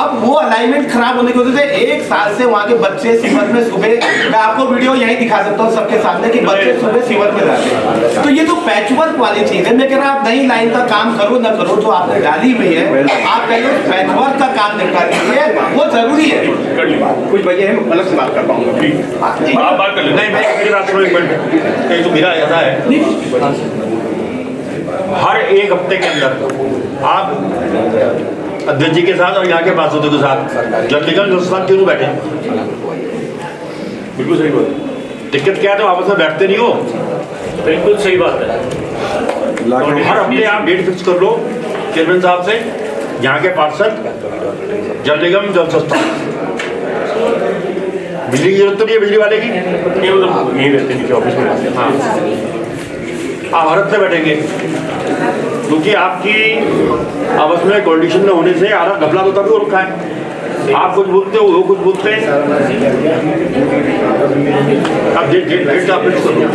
अब वो अलाइनमेंट खराब होने की वजह से 1 साल से वहाँ के बच्चे सीवर में सुबह, मैं आपको वीडियो यही दिखा सकता हूँ सबके सामने कि बच्चे सुबह सीवर में जाते हैं। तो ये जो पैच वर्क वाली चीज है, मैं कह रहा आप नई लाइन का काम करो ना करो, जो आपने डाली हुई है आप पहले पैच वर्क का काम निपटा दीजिए, वो जरूरी है। कुछ वजह है, अलग से बात कर पाऊंगा। आप बात कर लें। नहीं मैं मेरी बात सुनो 1 मिनट। कहीं तो मेरा ऐसा है, हर 1 हफ्ते के अंदर आप अध्यक्ष जी के साथ और यहाँ के पार्षदों के साथ जल निगम संस्थान क्यों बैठे? बिल्कुल सही बात। दिक्कत क्या है? तो आपस में बैठते नहीं हो। बिल्कुल सही बात है। हर हफ्ते आप डेट फिक्स कर लो चेयरमैन साहब से, यहाँ के पार्षद, जल निगम, जल संस्थान। बिजली की जरूरत तो नहीं है बिजली वाले की, ये मतलब यहीं रहते नीचे ऑफिस में रहते हैं। हाँ आप हर हफ्ते बैठेंगे क्योंकि आपकी आपस में कोऑर्डिनेशन में होने से आधा घपला तो तभी हो रखा है। आप कुछ बोलते हो वो कुछ बोलते हैं। अब डेट आप फिक्स करो।